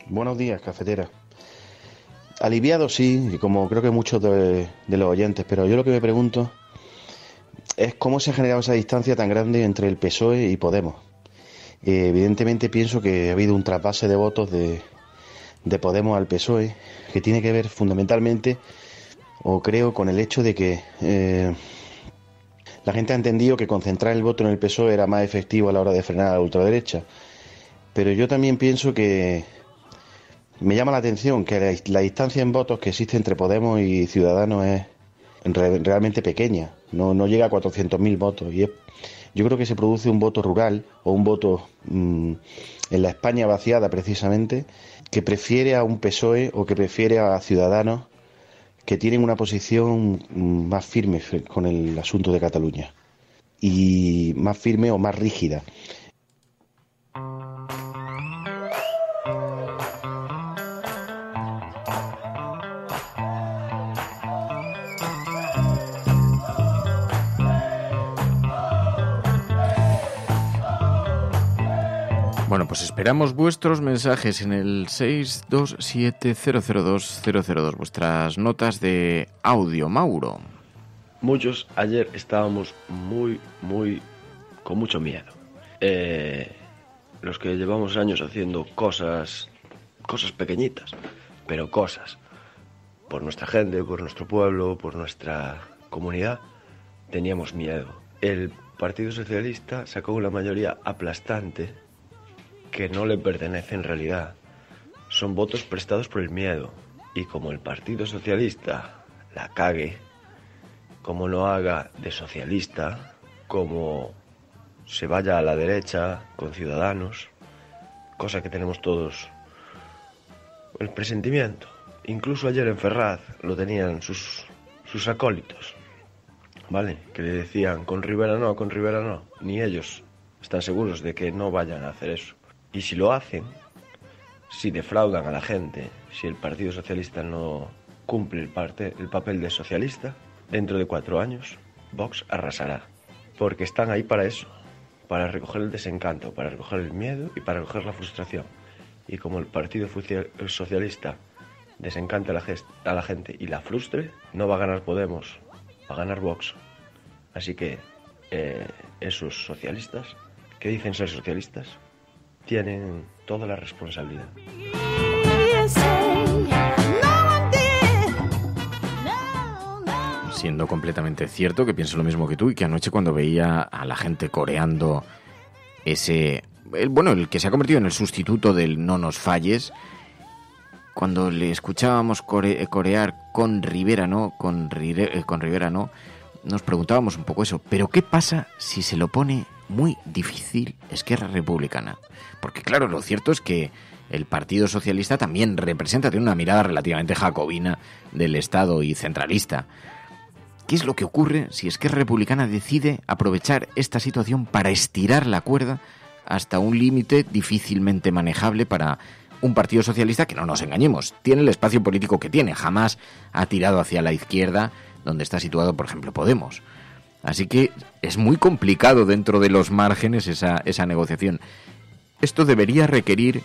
Buenos días, cafetera. Aliviado sí, y como creo que muchos de los oyentes, pero yo lo que me pregunto es cómo se ha generado esa distancia tan grande entre el PSOE y Podemos. Evidentemente pienso que ha habido un trasvase de votos de Podemos al PSOE, que tiene que ver fundamentalmente, o creo, con el hecho de que la gente ha entendido que concentrar el voto en el PSOE era más efectivo a la hora de frenar a la ultraderecha. Pero yo también pienso que me llama la atención que la distancia en votos que existe entre Podemos y Ciudadanos es realmente pequeña. No llega a 400.000 votos. Y yo creo que se produce un voto rural o un voto en la España vaciada precisamente, que prefiere a un PSOE o que prefiere a Ciudadanos, que tienen una posición más firme con el asunto de Cataluña, y más firme o más rígida. Bueno, pues esperamos vuestros mensajes en el 627-002-002, vuestras notas de audio. Mauro. Muchos ayer estábamos con mucho miedo. Los que llevamos años haciendo cosas pequeñitas, pero cosas, por nuestra gente, por nuestro pueblo, por nuestra comunidad, teníamos miedo. El Partido Socialista sacó una mayoría aplastante que no le pertenece en realidad. Son votos prestados por el miedo. Y como el Partido Socialista la cague, como no haga de socialista, como se vaya a la derecha con Ciudadanos, cosa que tenemos todos el presentimiento. Incluso ayer en Ferraz lo tenían sus acólitos, ¿vale? Que le decían, con Rivera no. Ni ellos están seguros de que no vayan a hacer eso. Y si lo hacen, si defraudan a la gente, si el Partido Socialista no cumple el papel de socialista, dentro de 4 años, Vox arrasará. Porque están ahí para eso, para recoger el desencanto, para recoger el miedo y para recoger la frustración. y como el Partido Socialista desencante a la gente y la frustre, no va a ganar Podemos, va a ganar Vox. Así que esos socialistas, que dicen ser socialistas, tienen toda la responsabilidad. Siendo completamente cierto que pienso lo mismo que tú y que anoche cuando veía a la gente coreando el que se ha convertido en el sustituto del no nos falles, cuando le escuchábamos corear con Rivera no, nos preguntábamos un poco eso, pero ¿qué pasa si se lo pone muy difícil Esquerra Republicana? Porque claro, lo cierto es que el Partido Socialista también tiene una mirada relativamente jacobina del Estado y centralista. ¿Qué es lo que ocurre si Esquerra Republicana decide aprovechar esta situación para estirar la cuerda hasta un límite difícilmente manejable para un Partido Socialista que, no nos engañemos, tiene el espacio político que tiene, jamás ha tirado hacia la izquierda, donde está situado, por ejemplo, Podemos? Así que es muy complicado dentro de los márgenes esa negociación. Esto debería requerir,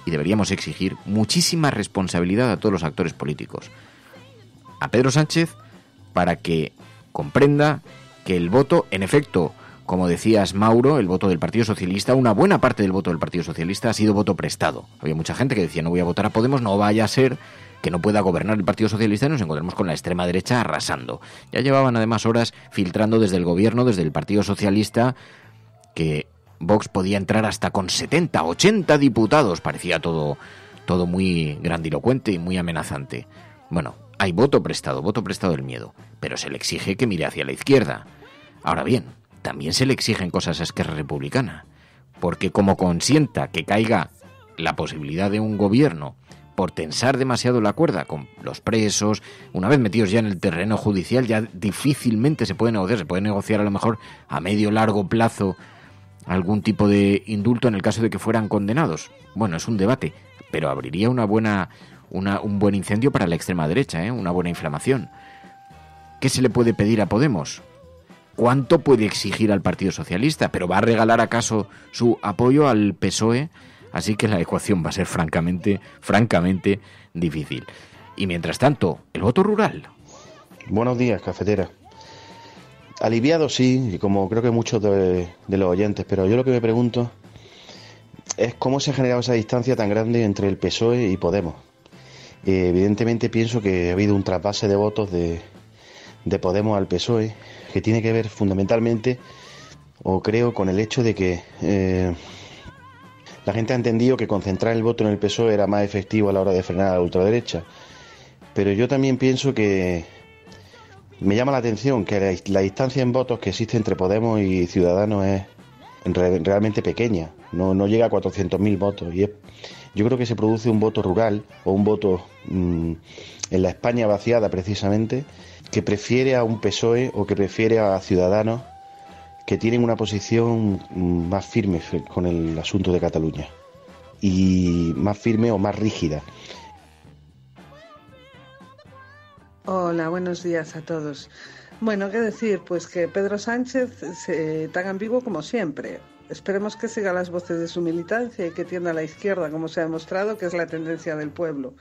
y deberíamos exigir, muchísima responsabilidad a todos los actores políticos. A Pedro Sánchez, para que comprenda que el voto, en efecto, como decías, Mauro, el voto del Partido Socialista, una buena parte del voto del Partido Socialista ha sido voto prestado. Había mucha gente que decía, no voy a votar a Podemos, no vaya a ser que no pueda gobernar el Partido Socialista y nos encontremos con la extrema derecha arrasando. Ya llevaban además horas filtrando desde el gobierno, desde el Partido Socialista, que Vox podía entrar hasta con 70, 80 diputados. Parecía todo muy grandilocuente y muy amenazante. Bueno, hay voto prestado del miedo, pero se le exige que mire hacia la izquierda. Ahora bien, también se le exigen cosas a Esquerra Republicana, porque como consienta que caiga la posibilidad de un gobierno por tensar demasiado la cuerda con los presos, una vez metidos ya en el terreno judicial, ya difícilmente se puede negociar a lo mejor a medio largo plazo algún tipo de indulto en el caso de que fueran condenados. Bueno, es un debate, pero abriría un buen incendio para la extrema derecha, una buena inflamación. ¿Qué se le puede pedir a Podemos? ¿Cuánto puede exigir al Partido Socialista? ¿Pero va a regalar acaso su apoyo al PSOE? Así que la ecuación va a ser francamente difícil. Y mientras tanto, el voto rural. Buenos días, cafetera. Aliviado sí, y como creo que muchos de los oyentes, pero yo lo que me pregunto es cómo se ha generado esa distancia tan grande entre el PSOE y Podemos. Evidentemente pienso que ha habido un trasvase de votos de Podemos al PSOE, que tiene que ver fundamentalmente, o creo, con el hecho de que la gente ha entendido que concentrar el voto en el PSOE era más efectivo a la hora de frenar a la ultraderecha. Pero yo también pienso que me llama la atención que la distancia en votos que existe entre Podemos y Ciudadanos es realmente pequeña, no llega a 400.000 votos. Y yo creo que se produce un voto rural o un voto en la España vaciada precisamente, que prefiere a un PSOE o que prefiere a Ciudadanos, que tienen una posición más firme con el asunto de Cataluña, y más firme o más rígida. Hola, buenos días a todos. Bueno, qué decir, pues que Pedro Sánchez tan ambiguo como siempre. Esperemos que siga las voces de su militancia y que tienda a la izquierda, como se ha demostrado que es la tendencia del pueblo.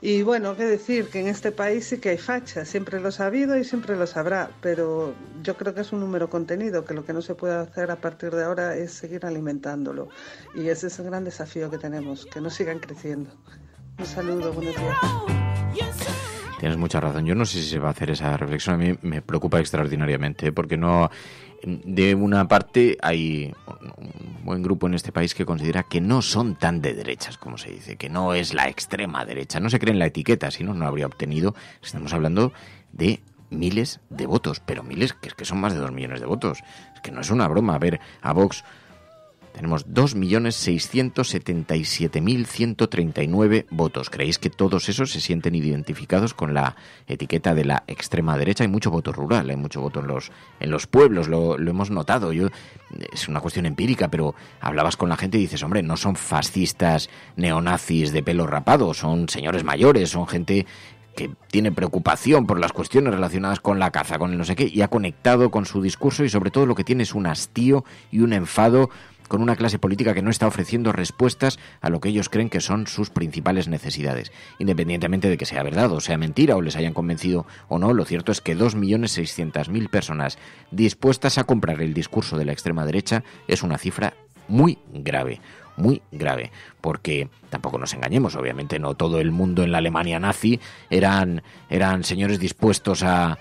Y bueno, qué decir, que en este país sí que hay fachas, siempre los ha habido y siempre los habrá, pero yo creo que es un número contenido, que lo que no se puede hacer a partir de ahora es seguir alimentándolo. Y ese es el gran desafío que tenemos, que no sigan creciendo. Un saludo, buenos días. Tienes mucha razón. Yo no sé si se va a hacer esa reflexión. A mí me preocupa extraordinariamente, porque no. De una parte hay un buen grupo en este país que considera que no son tan de derechas, como se dice, que no es la extrema derecha. No se cree en la etiqueta, si no, no habría obtenido. Estamos hablando de miles de votos, pero miles, que es que son más de 2 millones de votos. Es que no es una broma. A ver, a Vox tenemos 2.677.139 votos. ¿Creéis que todos esos se sienten identificados con la etiqueta de la extrema derecha? Hay mucho voto rural, hay mucho voto en los pueblos, lo hemos notado. Es una cuestión empírica, pero hablabas con la gente y dices, hombre, no son fascistas neonazis de pelo rapado, son señores mayores, son gente que tiene preocupación por las cuestiones relacionadas con la caza, con el no sé qué, y ha conectado con su discurso, y sobre todo lo que tiene es un hastío y un enfado con una clase política que no está ofreciendo respuestas a lo que ellos creen que son sus principales necesidades. Independientemente de que sea verdad o sea mentira o les hayan convencido o no, lo cierto es que 2.600.000 personas dispuestas a comprar el discurso de la extrema derecha es una cifra muy grave, porque tampoco nos engañemos, obviamente no todo el mundo en la Alemania nazi eran señores dispuestos a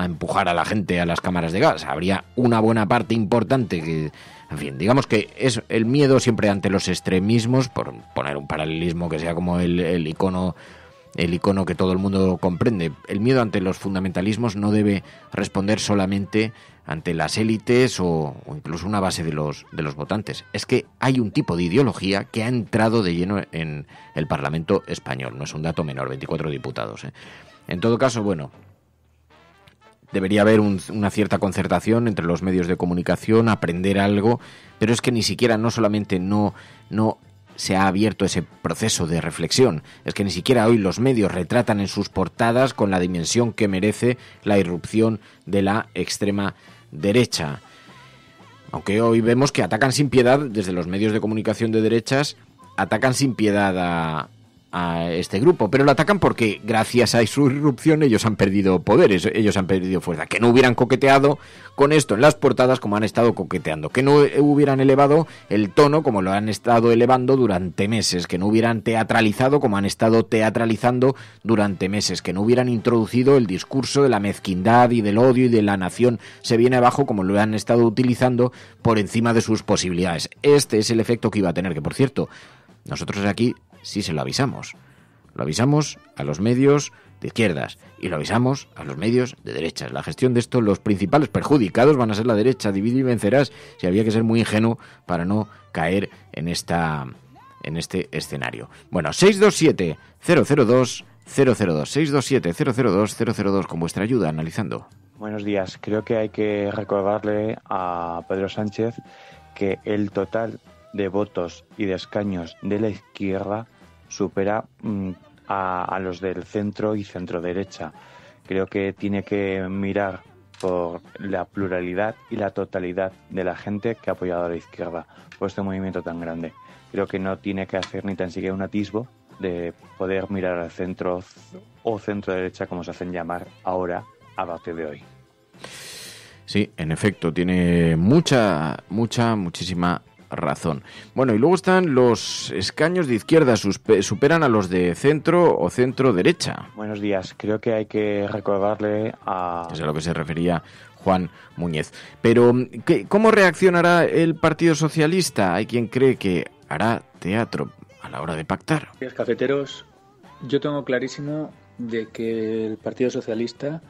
empujar a la gente a las cámaras de gas. Habría una buena parte importante que, en fin, digamos que es el miedo siempre ante los extremismos, por poner un paralelismo que sea como el icono que todo el mundo comprende. El miedo ante los fundamentalismos no debe responder solamente ante las élites o incluso una base de los votantes. Es que hay un tipo de ideología que ha entrado de lleno en el Parlamento español. No es un dato menor, 24 diputados. En todo caso, bueno, debería haber una cierta concertación entre los medios de comunicación, aprender algo, pero es que ni siquiera, no solamente no se ha abierto ese proceso de reflexión, es que ni siquiera hoy los medios retratan en sus portadas con la dimensión que merece la irrupción de la extrema derecha. Aunque hoy vemos que atacan sin piedad, desde los medios de comunicación de derechas, atacan sin piedad a este grupo, pero lo atacan porque gracias a su irrupción ellos han perdido poderes, ellos han perdido fuerza. Que no hubieran coqueteado con esto en las portadas como han estado coqueteando, que no hubieran elevado el tono como lo han estado elevando durante meses, que no hubieran teatralizado como han estado teatralizando durante meses, que no hubieran introducido el discurso de la mezquindad y del odio y de la nación se viene abajo como lo han estado utilizando por encima de sus posibilidades. Este es el efecto que iba a tener, que por cierto, nosotros aquí sí se lo avisamos. Lo avisamos a los medios de izquierdas y lo avisamos a los medios de derechas. La gestión de esto, los principales perjudicados van a ser la derecha. Divide y vencerás. Si había que ser muy ingenuo para no caer en este escenario. Bueno, 627-002-002. 627-002-002 con vuestra ayuda analizando. Buenos días. Creo que hay que recordarle a Pedro Sánchez que el total de votos y de escaños de la izquierda supera a los del centro y centro derecha. Creo que tiene que mirar por la pluralidad y la totalidad de la gente que ha apoyado a la izquierda por este movimiento tan grande. Creo que no tiene que hacer ni tan siquiera un atisbo de poder mirar al centro o centro derecha, como se hacen llamar ahora a partir de hoy. Sí, en efecto, tiene muchísima razón. Bueno, y luego están los escaños de izquierda, superan a los de centro o centro derecha. Buenos días, creo que hay que recordarle a... Es a lo que se refería Juan Muñez. Pero, ¿cómo reaccionará el Partido Socialista? Hay quien cree que hará teatro a la hora de pactar. Gracias, cafeteros. Yo tengo clarísimo de que el Partido Socialista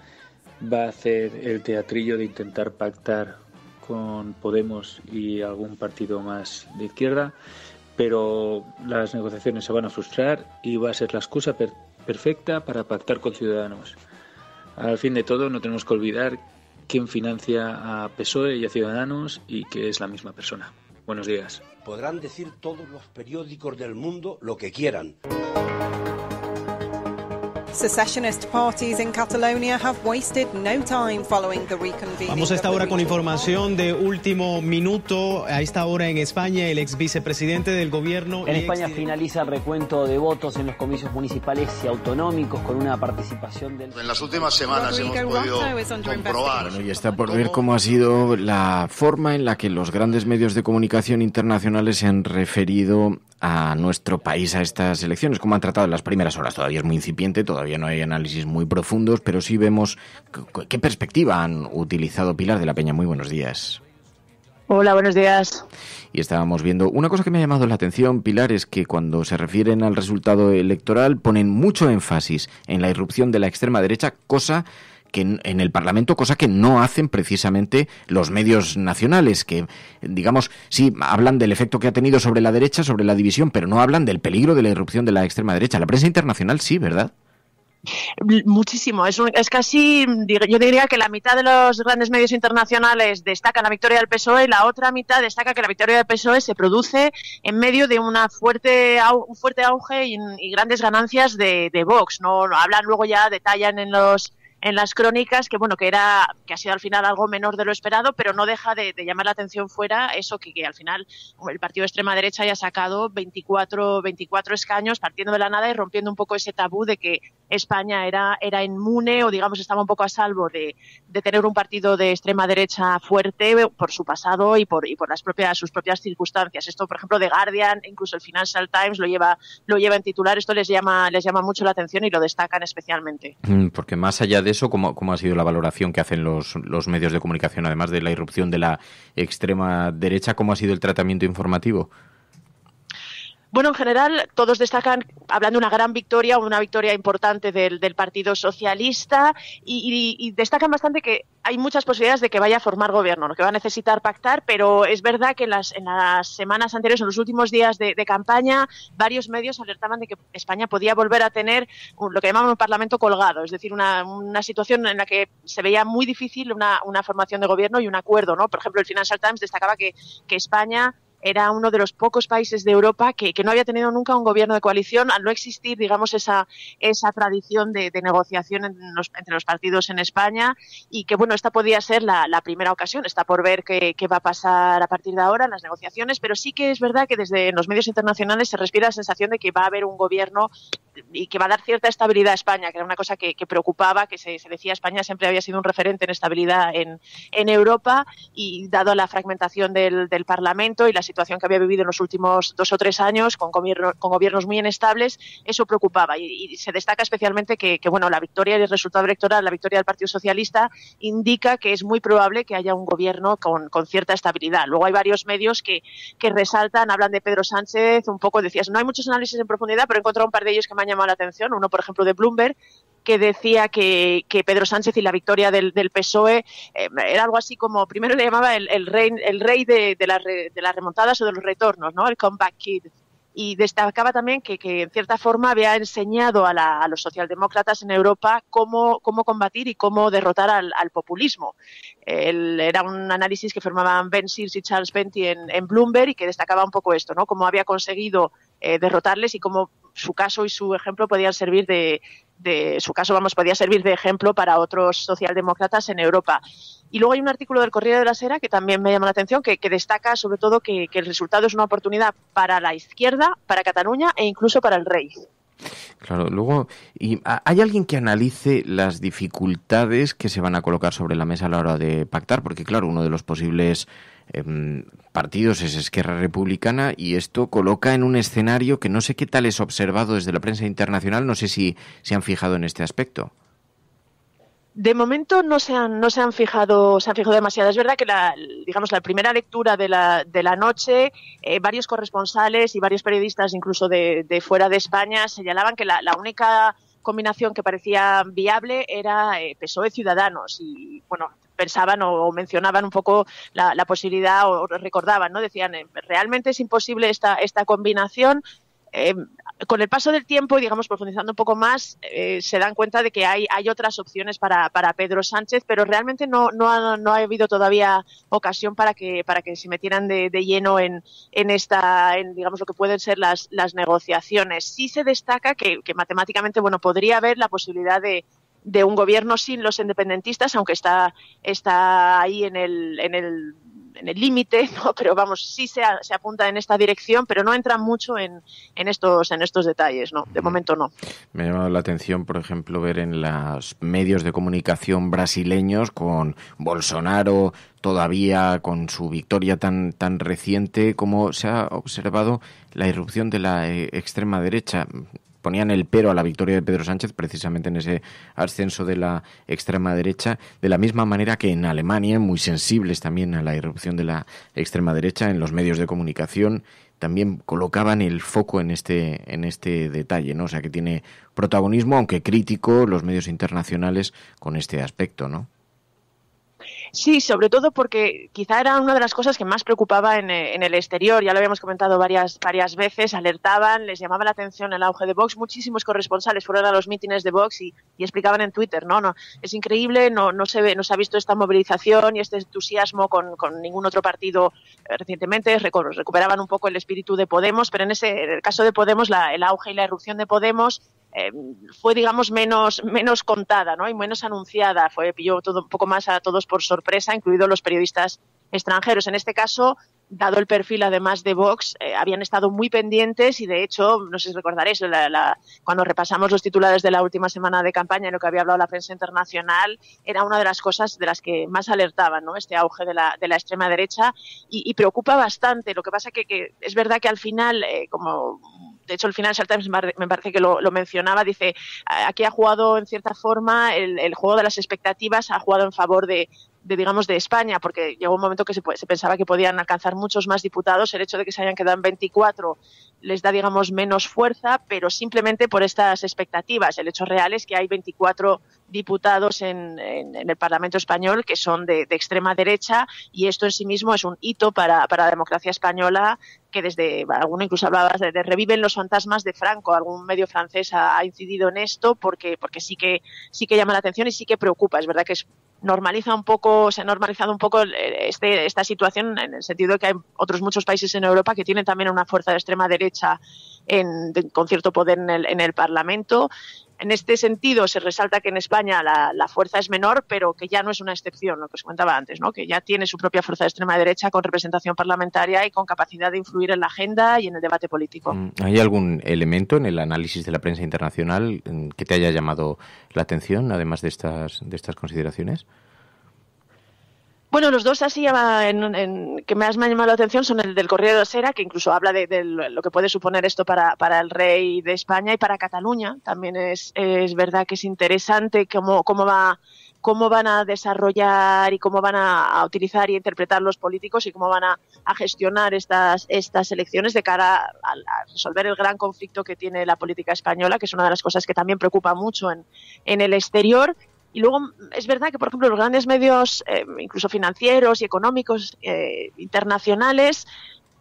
va a hacer el teatrillo de intentar pactar con Podemos y algún partido más de izquierda, pero las negociaciones se van a frustrar y va a ser la excusa perfecta para pactar con Ciudadanos. Al fin de todo, no tenemos que olvidar quién financia a PSOE y a Ciudadanos y que es la misma persona. Buenos días. Podrán decir todos los periódicos del mundo lo que quieran. Secessionist parties in Catalonia have wasted no time following the reconvening. Vamos a esta hora con información de último minuto. A esta hora en España, el ex vicepresidente del gobierno... En España finaliza el recuento de votos en los comicios municipales y autonómicos con una participación del... En las últimas semanas hemos podido comprobar... Bueno, y está por ver cómo ha sido la forma en la que los grandes medios de comunicación internacionales se han referido a nuestro país a estas elecciones, cómo han tratado en las primeras horas. Todavía es muy incipiente, todavía no hay análisis muy profundos, pero sí vemos qué perspectiva han utilizado. Pilar de la Peña, muy buenos días. Hola, buenos días. Y estábamos viendo, una cosa que me ha llamado la atención, Pilar, es que cuando se refieren al resultado electoral ponen mucho énfasis en la irrupción de la extrema derecha, cosa que en el Parlamento, cosa que no hacen precisamente los medios nacionales, que, digamos, sí hablan del efecto que ha tenido sobre la derecha, sobre la división, pero no hablan del peligro de la irrupción de la extrema derecha. La prensa internacional sí, ¿verdad? Muchísimo. Es casi, yo diría que la mitad de los grandes medios internacionales destacan la victoria del PSOE y la otra mitad destaca que la victoria del PSOE se produce en medio de un fuerte auge y grandes ganancias de Vox. No hablan luego, ya detallan en las crónicas, que bueno, que ha sido al final algo menor de lo esperado, pero no deja de llamar la atención fuera eso que al final el partido de extrema derecha haya sacado 24 escaños partiendo de la nada y rompiendo un poco ese tabú de que España era inmune o digamos estaba un poco a salvo de tener un partido de extrema derecha fuerte por su pasado y por sus propias circunstancias. Esto, por ejemplo, The Guardian, incluso el Financial Times lo lleva en titular. Esto les llama mucho la atención y lo destacan especialmente. Porque más allá de eso, ¿cómo ha sido la valoración que hacen los medios de comunicación, además de la irrupción de la extrema derecha? ¿Cómo ha sido el tratamiento informativo? Bueno, en general, todos destacan, hablando de una gran victoria, una victoria importante del Partido Socialista y destacan bastante que hay muchas posibilidades de que vaya a formar gobierno, ¿no? Que va a necesitar pactar, pero es verdad que en las semanas anteriores, en los últimos días de campaña, varios medios alertaban de que España podía volver a tener lo que llamaban un parlamento colgado, es decir, una situación en la que se veía muy difícil una formación de gobierno y un acuerdo, ¿no? Por ejemplo, el Financial Times destacaba que España era uno de los pocos países de Europa que no había tenido nunca un gobierno de coalición, al no existir, digamos, esa tradición de negociación entre los partidos en España, y que, bueno, esta podía ser la primera ocasión. Está por ver qué va a pasar a partir de ahora en las negociaciones, pero sí que es verdad que desde los medios internacionales se respira la sensación de que va a haber un gobierno y que va a dar cierta estabilidad a España, que era una cosa que preocupaba, que se decía España siempre había sido un referente en estabilidad en Europa, y dado la fragmentación del Parlamento y la situación que había vivido en los últimos 2 o 3 años con gobiernos muy inestables, eso preocupaba y se destaca especialmente que bueno, la victoria y el resultado electoral, la victoria del Partido Socialista indica que es muy probable que haya un gobierno con cierta estabilidad. Luego hay varios medios que resaltan, hablan de Pedro Sánchez, un poco decías, no hay muchos análisis en profundidad, pero he encontrado un par de ellos que me han llamado la atención. Uno, por ejemplo, de Bloomberg, que decía que Pedro Sánchez y la victoria del PSOE era algo así como, primero le llamaba el rey de las remontadas o de los retornos, ¿no? El comeback kid. Y destacaba también que en cierta forma había enseñado a los socialdemócratas en Europa cómo combatir y cómo derrotar al populismo. Era un análisis que formaban Ben Sears y Charles Benty en Bloomberg, y que destacaba un poco esto, ¿no? Cómo había conseguido derrotarles y cómo su caso y su ejemplo podían servir podía servir de ejemplo para otros socialdemócratas en Europa. Y luego hay un artículo del Corriere della Sera que también me llama la atención, que destaca sobre todo que el resultado es una oportunidad para la izquierda, para Cataluña e incluso para el rey. Claro, luego, ¿hay alguien que analice las dificultades que se van a colocar sobre la mesa a la hora de pactar? Porque, claro, uno de los posibles partidos es Esquerra Republicana, y esto coloca en un escenario que no sé qué tal es observado desde la prensa internacional. No sé si se han fijado en este aspecto. De momento no se han fijado demasiado. Es verdad que la primera lectura de la noche, varios corresponsales y varios periodistas, incluso de fuera de España, señalaban que la única combinación que parecía viable era PSOE Ciudadanos, y bueno, pensaban o mencionaban un poco la posibilidad, o recordaban, ¿no? Decían, realmente es imposible esta combinación. Con el paso del tiempo y, digamos, profundizando un poco más, se dan cuenta de que hay otras opciones para Pedro Sánchez, pero realmente no ha habido todavía ocasión para que se metieran de lleno en digamos, lo que pueden ser las negociaciones. Sí se destaca que matemáticamente, bueno, podría haber la posibilidad de un gobierno sin los independentistas, aunque está ahí en el límite, ¿no? Pero vamos, sí se apunta en esta dirección, pero no entra mucho en estos detalles, ¿no? De momento no. Me ha llamado la atención, por ejemplo, ver en los medios de comunicación brasileños, con Bolsonaro todavía con su victoria tan reciente, cómo se ha observado la irrupción de la extrema derecha. Ponían el pero a la victoria de Pedro Sánchez precisamente en ese ascenso de la extrema derecha, de la misma manera que en Alemania, muy sensibles también a la irrupción de la extrema derecha, en los medios de comunicación también colocaban el foco en este detalle, ¿no? O sea, que tiene protagonismo, aunque crítico, los medios internacionales con este aspecto, ¿no? Sí, sobre todo porque quizá era una de las cosas que más preocupaba en el exterior. Ya lo habíamos comentado varias veces, alertaban, les llamaba la atención el auge de Vox. Muchísimos corresponsales fueron a los mítines de Vox y explicaban en Twitter, no, es increíble, no se ha visto esta movilización y este entusiasmo con ningún otro partido recientemente. Recuperaban un poco el espíritu de Podemos, pero en el caso de Podemos, el auge y la irrupción de Podemos fue, digamos, menos contada, ¿no? Y menos anunciada. Pilló todo un poco más a todos por sorpresa, incluidos los periodistas extranjeros. En este caso, dado el perfil además de Vox, habían estado muy pendientes y de hecho, no sé si recordaréis, cuando repasamos los titulares de la última semana de campaña en lo que había hablado la prensa internacional, era una de las cosas de las que más alertaban, ¿no? Este auge de la extrema derecha y preocupa bastante. Lo que pasa que es verdad que al final, de hecho el Financial Times me parece que lo mencionaba, dice, aquí ha jugado en cierta forma el juego de las expectativas, ha jugado en favor de España, porque llegó un momento que se pensaba que podían alcanzar muchos más diputados. El hecho de que se hayan quedado en 24 les da, digamos, menos fuerza, pero simplemente por estas expectativas. El hecho real es que hay 24 diputados en el Parlamento español que son de extrema derecha, y esto en sí mismo es un hito para la democracia española, que desde alguno incluso hablaba de reviven los fantasmas de Franco. Algún medio francés ha incidido en esto porque sí que llama la atención y sí que preocupa. Es verdad que se ha normalizado un poco esta situación, en el sentido de que hay otros muchos países en Europa que tienen también una fuerza de extrema derecha con cierto poder en el Parlamento. En este sentido, se resalta que en España la fuerza es menor, pero que ya no es una excepción, lo que os comentaba antes, ¿no? Que ya tiene su propia fuerza de extrema derecha con representación parlamentaria y con capacidad de influir en la agenda y en el debate político. ¿Hay algún elemento en el análisis de la prensa internacional que te haya llamado la atención, además de estas consideraciones? Bueno, los dos así que más me han llamado la atención son el del Correo de Sera, que incluso habla de lo que puede suponer esto para el rey de España y para Cataluña. También es verdad que es interesante cómo van a desarrollar y cómo van a utilizar y interpretar los políticos y cómo van a gestionar estas elecciones de cara a resolver el gran conflicto que tiene la política española, que es una de las cosas que también preocupa mucho en el exterior. Y luego es verdad que, por ejemplo, los grandes medios, incluso financieros y económicos internacionales,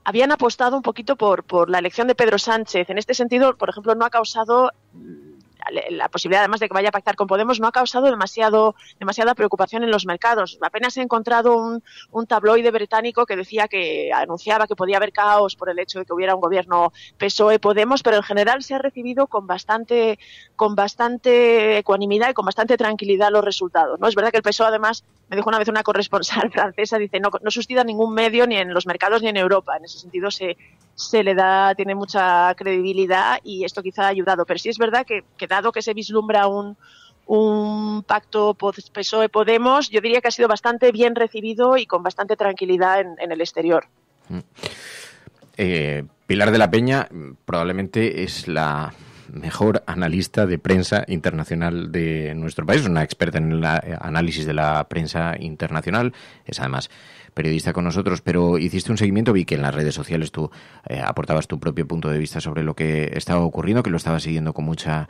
habían apostado un poquito por la elección de Pedro Sánchez. En este sentido, por ejemplo, no ha causado la posibilidad, además de que vaya a pactar con Podemos, no ha causado demasiada preocupación en los mercados. Apenas he encontrado un tabloide británico que anunciaba que podía haber caos por el hecho de que hubiera un gobierno PSOE-Podemos, pero en general se ha recibido con bastante ecuanimidad y con bastante tranquilidad los resultados, ¿no? Es verdad que el PSOE, además, me dijo una vez una corresponsal francesa, dice, no suscita ningún medio ni en los mercados ni en Europa. En ese sentido tiene mucha credibilidad y esto quizá ha ayudado. Pero sí es verdad que dado que se vislumbra un pacto PSOE-Podemos, yo diría que ha sido bastante bien recibido y con bastante tranquilidad en el exterior. Pilar de la Peña probablemente es la mejor analista de prensa internacional de nuestro país, una experta en el análisis de la prensa internacional, es además periodista con nosotros, pero hiciste un seguimiento, vi que en las redes sociales tú aportabas tu propio punto de vista sobre lo que estaba ocurriendo, que lo estabas siguiendo con mucha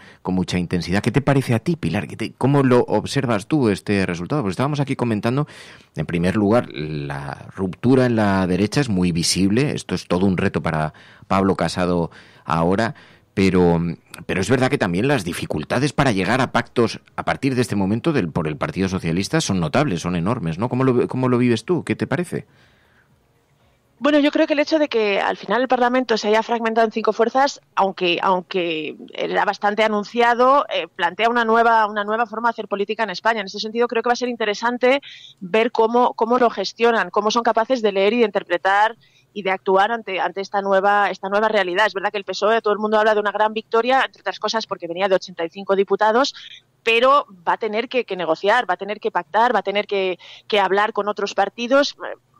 intensidad. ¿Qué te parece a ti, Pilar? ¿Cómo lo observas tú este resultado? Porque estábamos aquí comentando, en primer lugar, la ruptura en la derecha es muy visible, esto es todo un reto para Pablo Casado ahora, pero es verdad que también las dificultades para llegar a pactos a partir de este momento por el Partido Socialista son notables, son enormes, ¿no? ¿Cómo lo vives tú? ¿Qué te parece? Bueno, yo creo que el hecho de que al final el Parlamento se haya fragmentado en 5 fuerzas, aunque era bastante anunciado, plantea una nueva forma de hacer política en España. En ese sentido, creo que va a ser interesante ver cómo lo gestionan, cómo son capaces de leer y de interpretar y de actuar ante esta nueva realidad. Es verdad que el PSOE, todo el mundo habla de una gran victoria, entre otras cosas porque venía de 85 diputados, pero va a tener que negociar, va a tener que pactar, va a tener que hablar con otros partidos.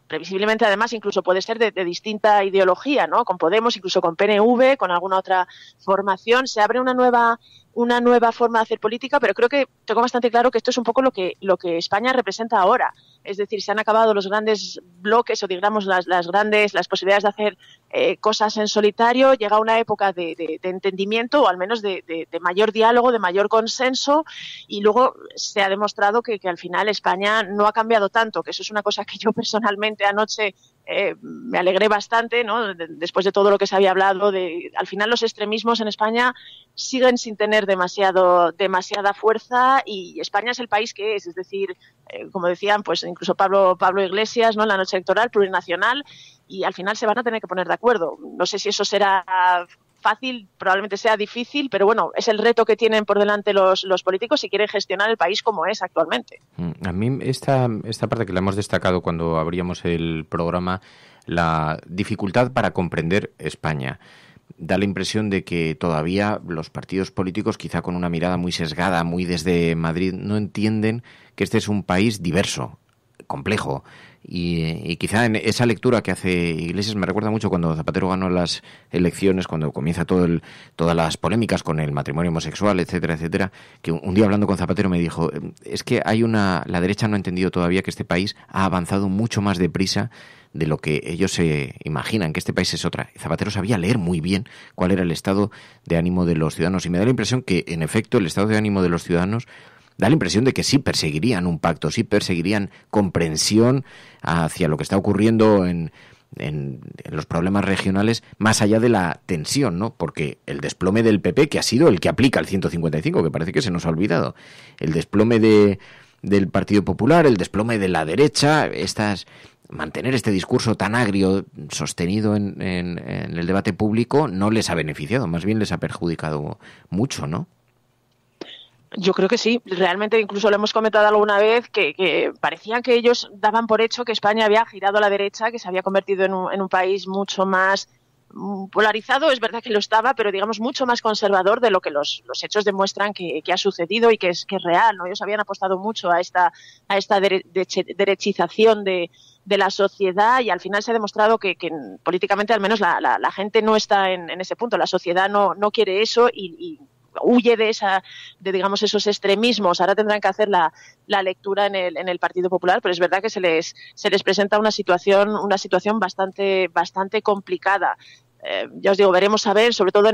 Previsiblemente, además, incluso puede ser de distinta ideología, ¿no? Con Podemos, incluso con PNV, con alguna otra formación. Se abre una nueva forma de hacer política, pero creo que tengo bastante claro que esto es un poco lo que España representa ahora. Es decir, se han acabado los grandes bloques o, digamos, las posibilidades de hacer cosas en solitario. Llega una época de entendimiento, o al menos de mayor diálogo, de mayor consenso, y luego se ha demostrado que al final España no ha cambiado tanto, que eso es una cosa que yo personalmente anoche me alegré bastante, ¿no? Después de todo lo que se había hablado, al final los extremismos en España siguen sin tener demasiada fuerza, y España es el país que es decir, como decían, pues incluso Pablo Iglesias, ¿no? En la noche electoral, plurinacional, y al final se van a tener que poner de acuerdo. No sé si eso será fácil, probablemente sea difícil, pero bueno, es el reto que tienen por delante los políticos si quieren gestionar el país como es actualmente. A mí esta parte que la hemos destacado cuando abríamos el programa, la dificultad para comprender España. Da la impresión de que todavía los partidos políticos, quizá con una mirada muy sesgada, muy desde Madrid, no entienden que este es un país diverso, complejo. Y quizá en esa lectura que hace Iglesias me recuerda mucho cuando Zapatero ganó las elecciones, cuando comienza todas las polémicas con el matrimonio homosexual, etcétera, etcétera, que un día hablando con Zapatero me dijo, es que la derecha no ha entendido todavía que este país ha avanzado mucho más deprisa de lo que ellos se imaginan, que este país es otra. Zapatero sabía leer muy bien cuál era el estado de ánimo de los ciudadanos, y me da la impresión que, en efecto, el estado de ánimo de los ciudadanos da la impresión de que sí perseguirían un pacto, sí perseguirían comprensión hacia lo que está ocurriendo en los problemas regionales, más allá de la tensión, ¿no? Porque el desplome del PP, que ha sido el que aplica el 155, que parece que se nos ha olvidado, el desplome del Partido Popular, el desplome de la derecha, mantener este discurso tan agrio sostenido en el debate público no les ha beneficiado, más bien les ha perjudicado mucho, ¿no? Yo creo que sí, realmente incluso lo hemos comentado alguna vez que parecía que ellos daban por hecho que España había girado a la derecha, que se había convertido en un país mucho más polarizado, es verdad que lo estaba, pero digamos mucho más conservador de lo que los hechos demuestran que ha sucedido y que es real, ¿no? Ellos habían apostado mucho a esta derechización de la sociedad, y al final se ha demostrado que políticamente al menos la gente no está en ese punto, la sociedad no quiere eso y huye de digamos esos extremismos. Ahora tendrán que hacer la lectura en el Partido Popular, pero es verdad que se les presenta una situación bastante complicada. Ya os digo, veremos a ver, sobre todo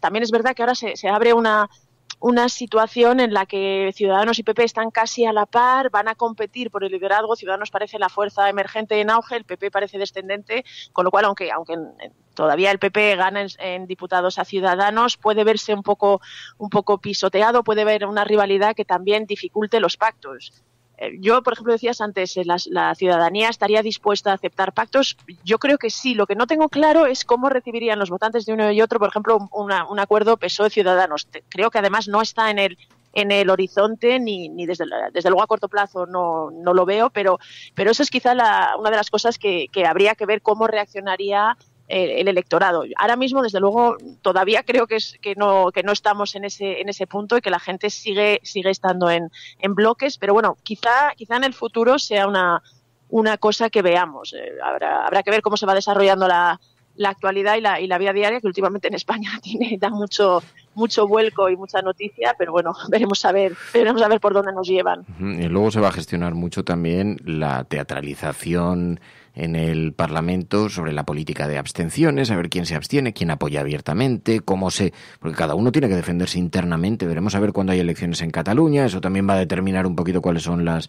también es verdad que ahora se abre una situación en la que Ciudadanos y PP están casi a la par, van a competir por el liderazgo. Ciudadanos parece la fuerza emergente en auge, el PP parece descendente, con lo cual, aunque todavía el PP gana en diputados a Ciudadanos, puede verse un poco pisoteado, puede haber una rivalidad que también dificulte los pactos. Yo, por ejemplo, decías antes, la ciudadanía estaría dispuesta a aceptar pactos. Yo creo que sí. Lo que no tengo claro es cómo recibirían los votantes de uno y otro, por ejemplo, un acuerdo PSOE-Ciudadanos. Creo que además no está en el horizonte, ni desde luego a corto plazo no lo veo, pero eso es quizá una de las cosas que habría que ver cómo reaccionaría el electorado. Ahora mismo, desde luego, todavía creo que no estamos en ese punto y que la gente sigue estando en bloques, pero bueno, quizá en el futuro sea una cosa que veamos. Habrá que ver cómo se va desarrollando la actualidad y la vida diaria, que últimamente en España da mucho vuelco y mucha noticia, pero bueno, veremos a ver por dónde nos llevan. Y luego se va a gestionar mucho también la teatralización en el Parlamento sobre la política de abstenciones, a ver quién se abstiene, quién apoya abiertamente, porque cada uno tiene que defenderse internamente. Veremos a ver cuándo hay elecciones en Cataluña, eso también va a determinar un poquito cuáles son las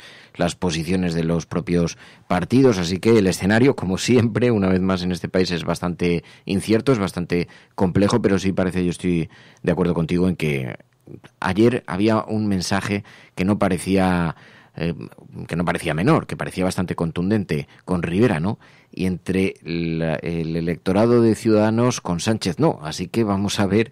posiciones de los propios partidos, así que el escenario, como siempre, una vez más en este país, es bastante incierto, es bastante complejo, pero sí parece, yo estoy de acuerdo contigo en que ayer había un mensaje que no parecía menor, que parecía bastante contundente con Rivera, ¿no? Y entre el electorado de Ciudadanos con Sánchez no. Así que vamos a ver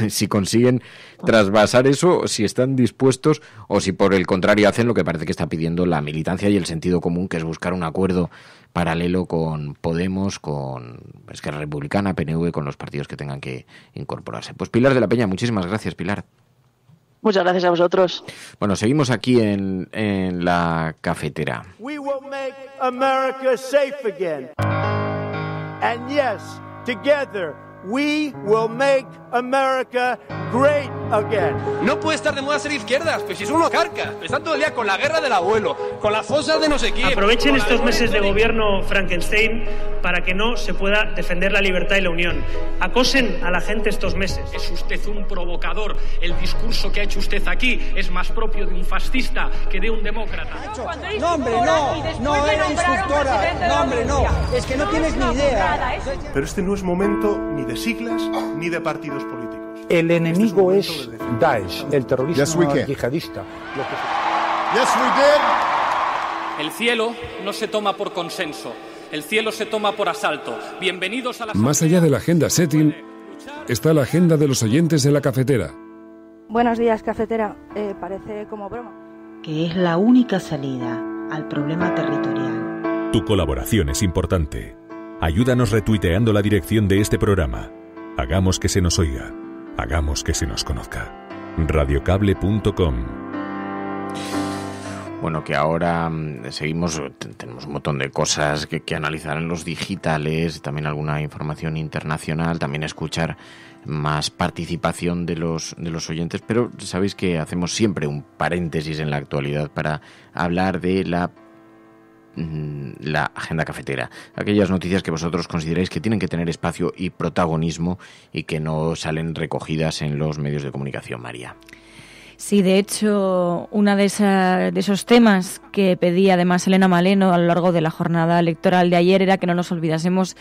si consiguen trasvasar eso, si están dispuestos o si por el contrario hacen lo que parece que está pidiendo la militancia y el sentido común, que es buscar un acuerdo paralelo con Podemos, con Esquerra Republicana, PNV, con los partidos que tengan que incorporarse. Pues Pilar de la Peña, muchísimas gracias, Pilar. Muchas gracias a vosotros. Bueno, seguimos aquí en la cafetera. We will make America safe again. And yes, together we will make America great again. No puede estar de moda ser izquierdas, pues si son unos carcas. Están todo el día con la guerra del abuelo, con las fosas de no sé quién. Aprovechen estos meses de gobierno Frankenstein para que no se pueda defender la libertad y la unión. Acosen a la gente estos meses. Es usted un provocador. El discurso que ha hecho usted aquí es más propio de un fascista que de un demócrata. No, hombre, no era instructora. No, hombre, no. Es que no tienes ni idea. Pero este no es momento ni de siglas ni de partidos políticos. El enemigo es Daesh, el terrorismo yihadista. El cielo no se toma por consenso, el cielo se toma por asalto. Bienvenidos a la... Más allá de la agenda setting, está la agenda de los oyentes de la cafetera. Buenos días, cafetera. Parece como broma. Que es la única salida al problema territorial. Tu colaboración es importante. Ayúdanos retuiteando la dirección de este programa. Hagamos que se nos oiga. Hagamos que se nos conozca. Radiocable.com. Bueno, que ahora tenemos un montón de cosas que analizar en los digitales, también alguna información internacional, también escuchar más participación de los oyentes, pero sabéis que hacemos siempre un paréntesis en la actualidad para hablar de la agenda cafetera, aquellas noticias que vosotros consideráis que tienen que tener espacio y protagonismo y que no salen recogidas en los medios de comunicación. María. Sí, de hecho, uno de esos temas que pedía además Elena Maleno a lo largo de la jornada electoral de ayer era que no nos olvidásemos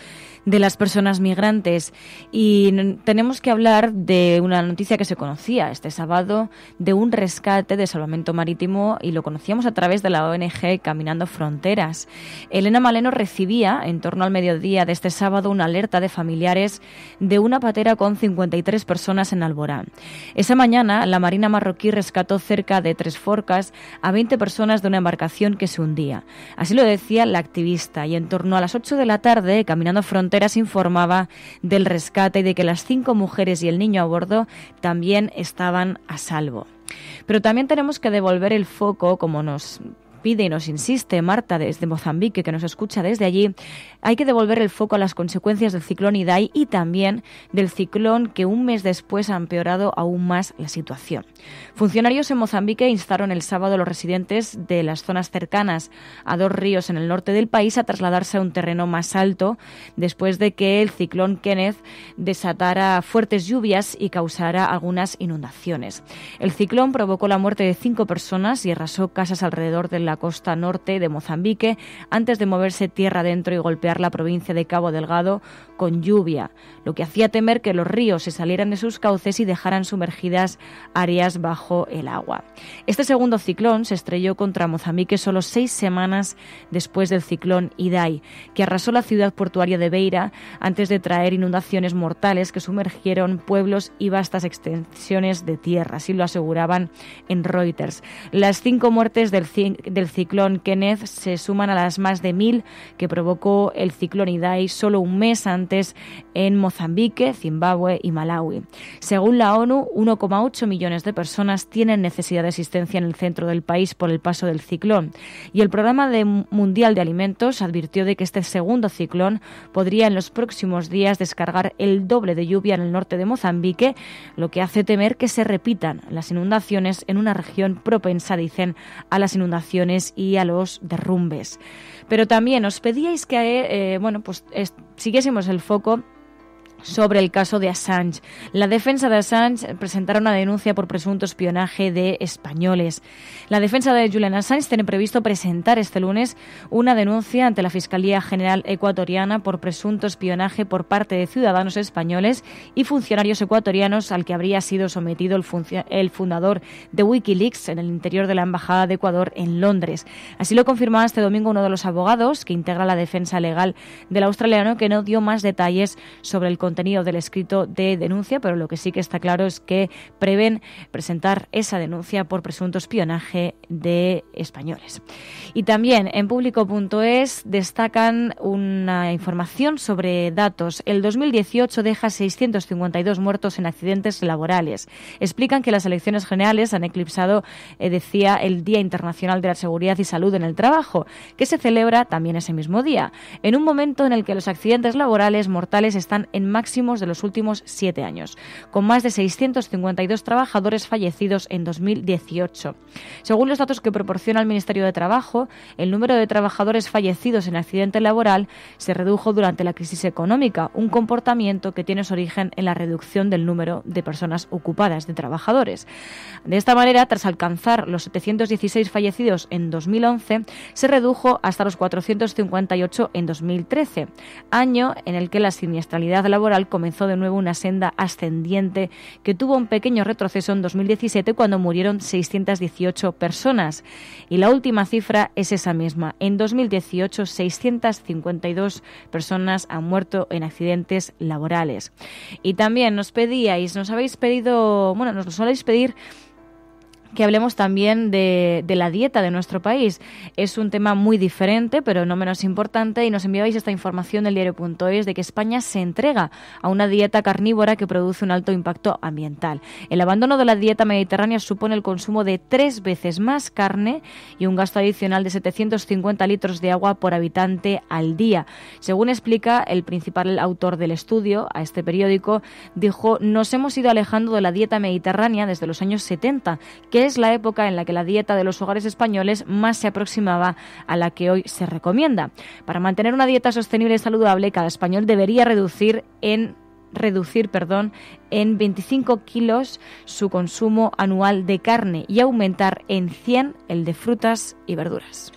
de las personas migrantes. Y tenemos que hablar de una noticia que se conocía este sábado, de un rescate de salvamento marítimo, y lo conocíamos a través de la ONG Caminando Fronteras. Elena Maleno recibía, en torno al mediodía de este sábado, una alerta de familiares de una patera con 53 personas en Alborán. Esa mañana, la Marina marroquí rescató cerca de 3 forcas a 20 personas de una embarcación que se hundía. Así lo decía la activista, y en torno a las 8 de la tarde, Caminando Fronteras informaba del rescate y de que las 5 mujeres y el niño a bordo también estaban a salvo. Pero también tenemos que devolver el foco, como nos pide y nos insiste Marta desde Mozambique, que nos escucha desde allí. Hay que devolver el foco a las consecuencias del ciclón Idai y también del ciclón que un mes después ha empeorado aún más la situación. Funcionarios en Mozambique instaron el sábado a los residentes de las zonas cercanas a 2 ríos en el norte del país a trasladarse a un terreno más alto después de que el ciclón Kenneth desatara fuertes lluvias y causara algunas inundaciones. El ciclón provocó la muerte de 5 personas y arrasó casas alrededor de la costa norte de Mozambique antes de moverse tierra adentro y golpear la provincia de Cabo Delgado con lluvia, lo que hacía temer que los ríos se salieran de sus cauces y dejaran sumergidas áreas bajo el agua. Este segundo ciclón se estrelló contra Mozambique solo 6 semanas después del ciclón Idai, que arrasó la ciudad portuaria de Beira antes de traer inundaciones mortales que sumergieron pueblos y vastas extensiones de tierra, así lo aseguraban en Reuters. Las 5 muertes del ciclón Kenneth se suman a las más de 1.000 que provocó el ciclón Idai solo un mes antes en Mozambique, Zimbabue y Malawi. Según la ONU, 1,8 millones de personas tienen necesidad de asistencia en el centro del país por el paso del ciclón, y el Programa Mundial de Alimentos advirtió de que este segundo ciclón podría en los próximos días descargar el doble de lluvia en el norte de Mozambique, lo que hace temer que se repitan las inundaciones en una región propensa, dicen, a las inundaciones y a los derrumbes. Pero también os pedíais que siguiésemos el foco sobre el caso de Assange. La defensa de Assange presentaron una denuncia por presunto espionaje de españoles. La defensa de Julian Assange tiene previsto presentar este lunes una denuncia ante la Fiscalía General ecuatoriana por presunto espionaje por parte de ciudadanos españoles y funcionarios ecuatorianos al que habría sido sometido el fundador de Wikileaks en el interior de la Embajada de Ecuador en Londres. Así lo confirmaba este domingo uno de los abogados que integra la defensa legal del australiano, que no dio más detalles sobre el contenido del escrito de denuncia, pero lo que sí que está claro es que prevén presentar esa denuncia por presunto espionaje de españoles. Y también en Público.es destacan una información sobre datos. El 2018 deja 652 muertos en accidentes laborales. Explican que las elecciones generales han eclipsado, decía, el Día Internacional de la Seguridad y Salud en el Trabajo, que se celebra también ese mismo día, en un momento en el que los accidentes laborales mortales están en máximos de los últimos 7 años, con más de 652 trabajadores fallecidos en 2018. Según los datos que proporciona el Ministerio de Trabajo, el número de trabajadores fallecidos en accidente laboral se redujo durante la crisis económica, un comportamiento que tiene su origen en la reducción del número de personas ocupadas, de trabajadores. De esta manera, tras alcanzar los 716 fallecidos en 2011, se redujo hasta los 458 en 2013, año en el que la siniestralidad laboral laboral comenzó de nuevo una senda ascendiente que tuvo un pequeño retroceso en 2017 cuando murieron 618 personas. Y la última cifra es esa misma. En 2018, 652 personas han muerto en accidentes laborales. Y también nos habéis pedido, nos lo soléis pedir que hablemos también de la dieta de nuestro país. Es un tema muy diferente, pero no menos importante, y nos enviabais esta información del diario.es de que España se entrega a una dieta carnívora que produce un alto impacto ambiental. El abandono de la dieta mediterránea supone el consumo de 3 veces más carne y un gasto adicional de 750 litros de agua por habitante al día. Según explica el principal autor del estudio a este periódico, dijo: nos hemos ido alejando de la dieta mediterránea desde los años 70, que es la época en la que la dieta de los hogares españoles más se aproximaba a la que hoy se recomienda. Para mantener una dieta sostenible y saludable, cada español debería reducir en 25 kilos su consumo anual de carne y aumentar en 100 el de frutas y verduras.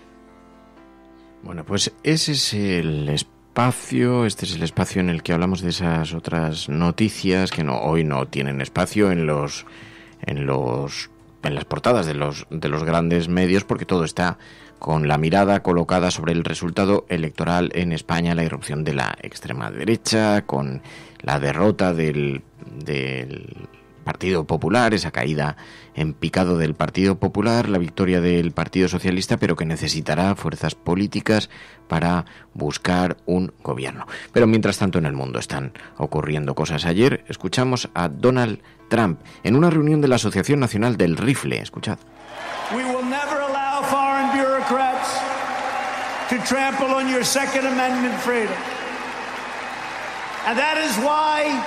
Bueno, pues ese es el este es el espacio en el que hablamos de esas otras noticias que hoy no tienen espacio en las portadas de los grandes medios, porque todo está con la mirada colocada sobre el resultado electoral en España, la irrupción de la extrema derecha, con la derrota del Partido Popular, esa caída en picado del Partido Popular, la victoria del Partido Socialista, pero que necesitará fuerzas políticas para buscar un gobierno. Pero mientras tanto en el mundo están ocurriendo cosas. Ayer escuchamos a Donald Trump en una reunión de la Asociación Nacional del Rifle. Escuchad. We will never allow foreign bureaucrats to trample on your Second Amendment freedom. And that is why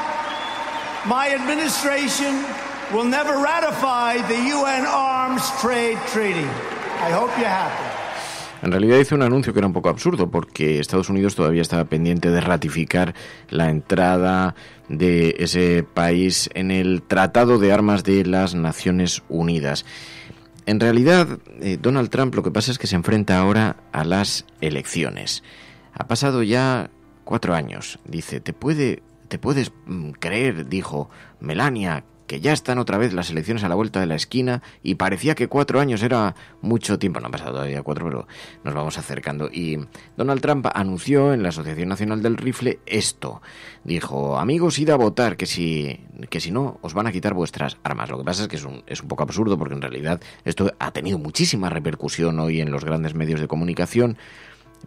my administration will never ratify the UN Arms Trade Treaty. I hope you're happy. En realidad hizo un anuncio que era un poco absurdo, porque Estados Unidos todavía estaba pendiente de ratificar la entrada de ese país en el Tratado de Armas de las Naciones Unidas. En realidad, Donald Trump lo que pasa es que se enfrenta ahora a las elecciones. Ha pasado ya 4 años. Dice, ¿te puedes creer, dijo Melania, que ya están otra vez las elecciones a la vuelta de la esquina? Y parecía que 4 años era mucho tiempo. No han pasado todavía 4, pero nos vamos acercando. Y Donald Trump anunció en la Asociación Nacional del Rifle esto. Dijo, amigos, id a votar, que si no, os van a quitar vuestras armas. Lo que pasa es que es un poco absurdo, porque en realidad esto ha tenido muchísima repercusión hoy en los grandes medios de comunicación.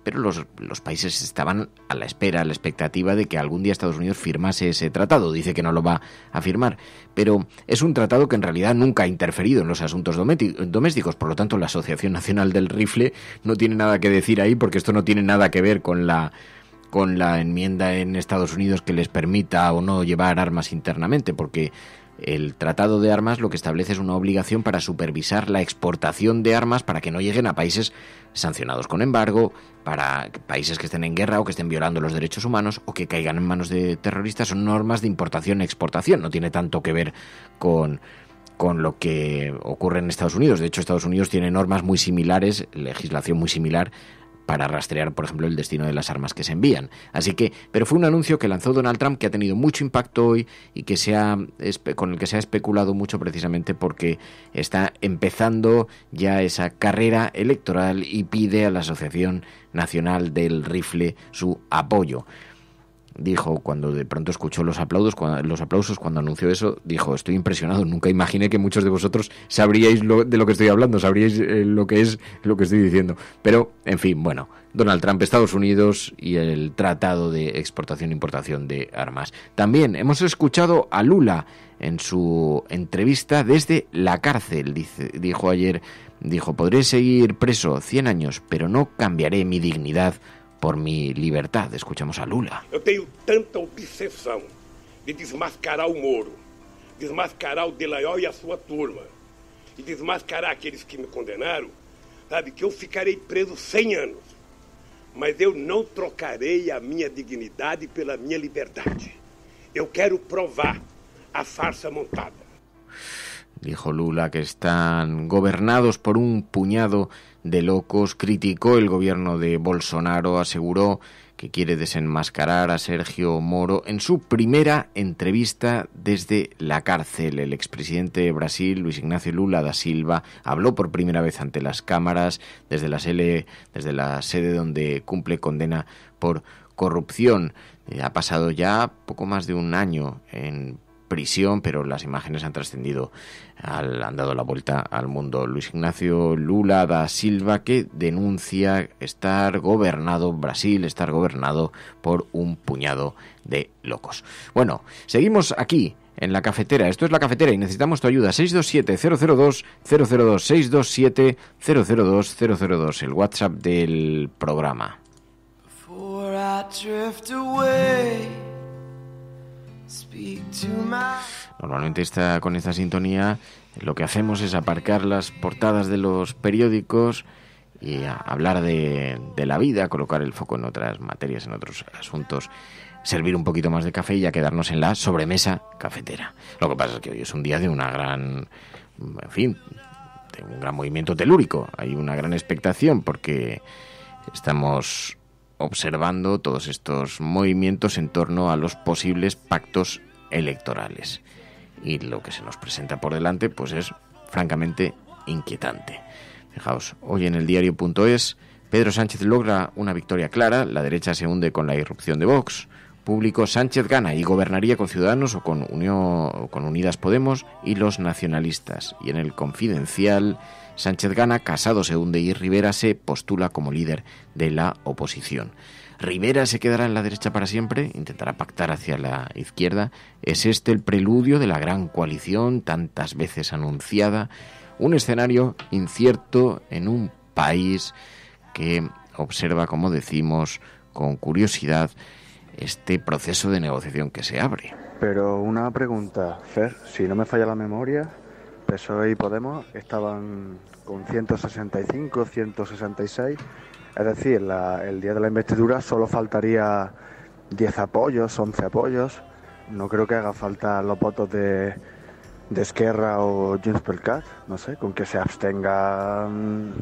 Pero los países estaban a la espera, a la expectativa de que algún día Estados Unidos firmase ese tratado. Dice que no lo va a firmar, pero es un tratado que en realidad nunca ha interferido en los asuntos domésticos. Por lo tanto, la Asociación Nacional del Rifle no tiene nada que decir ahí, porque esto no tiene nada que ver con la enmienda en Estados Unidos que les permita o no llevar armas internamente, porque el Tratado de Armas lo que establece es una obligación para supervisar la exportación de armas para que no lleguen a países sancionados con embargo, para países que estén en guerra o que estén violando los derechos humanos o que caigan en manos de terroristas. Son normas de importación e exportación, no tiene tanto que ver con lo que ocurre en Estados Unidos. De hecho, Estados Unidos tiene normas muy similares, legislación muy similar, para rastrear, por ejemplo, el destino de las armas que se envían. Así que, pero fue un anuncio que lanzó Donald Trump que ha tenido mucho impacto hoy y que con el que se ha especulado mucho, precisamente porque está empezando ya esa carrera electoral y pide a la Asociación Nacional del Rifle su apoyo. Dijo, cuando de pronto escuchó los aplausos cuando anunció eso, dijo, estoy impresionado, nunca imaginé que muchos de vosotros sabríais de lo que estoy hablando, sabríais lo que es lo que estoy diciendo. Pero, en fin, bueno, Donald Trump, Estados Unidos y el Tratado de Exportación e Importación de Armas. También hemos escuchado a Lula en su entrevista desde la cárcel. Dijo ayer, podré seguir preso 100 años, pero no cambiaré mi dignidad por mi libertad. Escuchamos a Lula. Eu tenho tanta obsessão de desmascarar o Moro, desmascarar o Delayol e a sua turma, e desmascarar aqueles que me condenaram, sabe, que eu ficarei preso 100 anos, mas eu não trocarei a minha dignidade pela minha liberdade. Eu quero provar a farsa montada. Dijo Lula que están gobernados por un puñado de locos, criticó el gobierno de Bolsonaro, aseguró que quiere desenmascarar a Sergio Moro en su primera entrevista desde la cárcel. El expresidente de Brasil, Luis Ignacio Lula da Silva, habló por primera vez ante las cámaras desde la sede donde cumple condena por corrupción. Ha pasado ya poco más de un año en prisión, pero las imágenes han trascendido, han dado la vuelta al mundo. Luis Ignacio Lula da Silva, que denuncia Brasil estar gobernado por un puñado de locos. Bueno, seguimos aquí en La Cafetera. Esto es La Cafetera y necesitamos tu ayuda. 627-002-002, 627-002-002, el WhatsApp del programa. Normalmente con esta sintonía lo que hacemos es aparcar las portadas de los periódicos y hablar de la vida, colocar el foco en otras materias, en otros asuntos, servir un poquito más de café y ya quedarnos en la sobremesa cafetera. Lo que pasa es que hoy es un día de de un gran movimiento telúrico. Hay una gran expectación porque estamos observando todos estos movimientos en torno a los posibles pactos electorales. Y lo que se nos presenta por delante pues es francamente inquietante. Fijaos, hoy en el diario.es, Pedro Sánchez logra una victoria clara, la derecha se hunde con la irrupción de Vox. Público, Sánchez gana y gobernaría con Ciudadanos o con Unidas Podemos y los nacionalistas. Y en el Confidencial, Sánchez gana, Casado se hunde y Rivera se postula como líder de la oposición. ¿Rivera se quedará en la derecha para siempre? ¿Intentará pactar hacia la izquierda? ¿Es este el preludio de la gran coalición tantas veces anunciada? Un escenario incierto en un país que observa, como decimos, con curiosidad este proceso de negociación que se abre. Pero una pregunta, Fer, si no me falla la memoria, PSOE y Podemos estaban con 165, 166, es decir, el día de la investidura solo faltaría 10 apoyos, 11 apoyos. No creo que haga falta los votos de Esquerra o Junts per Cat, no sé, con que se abstengan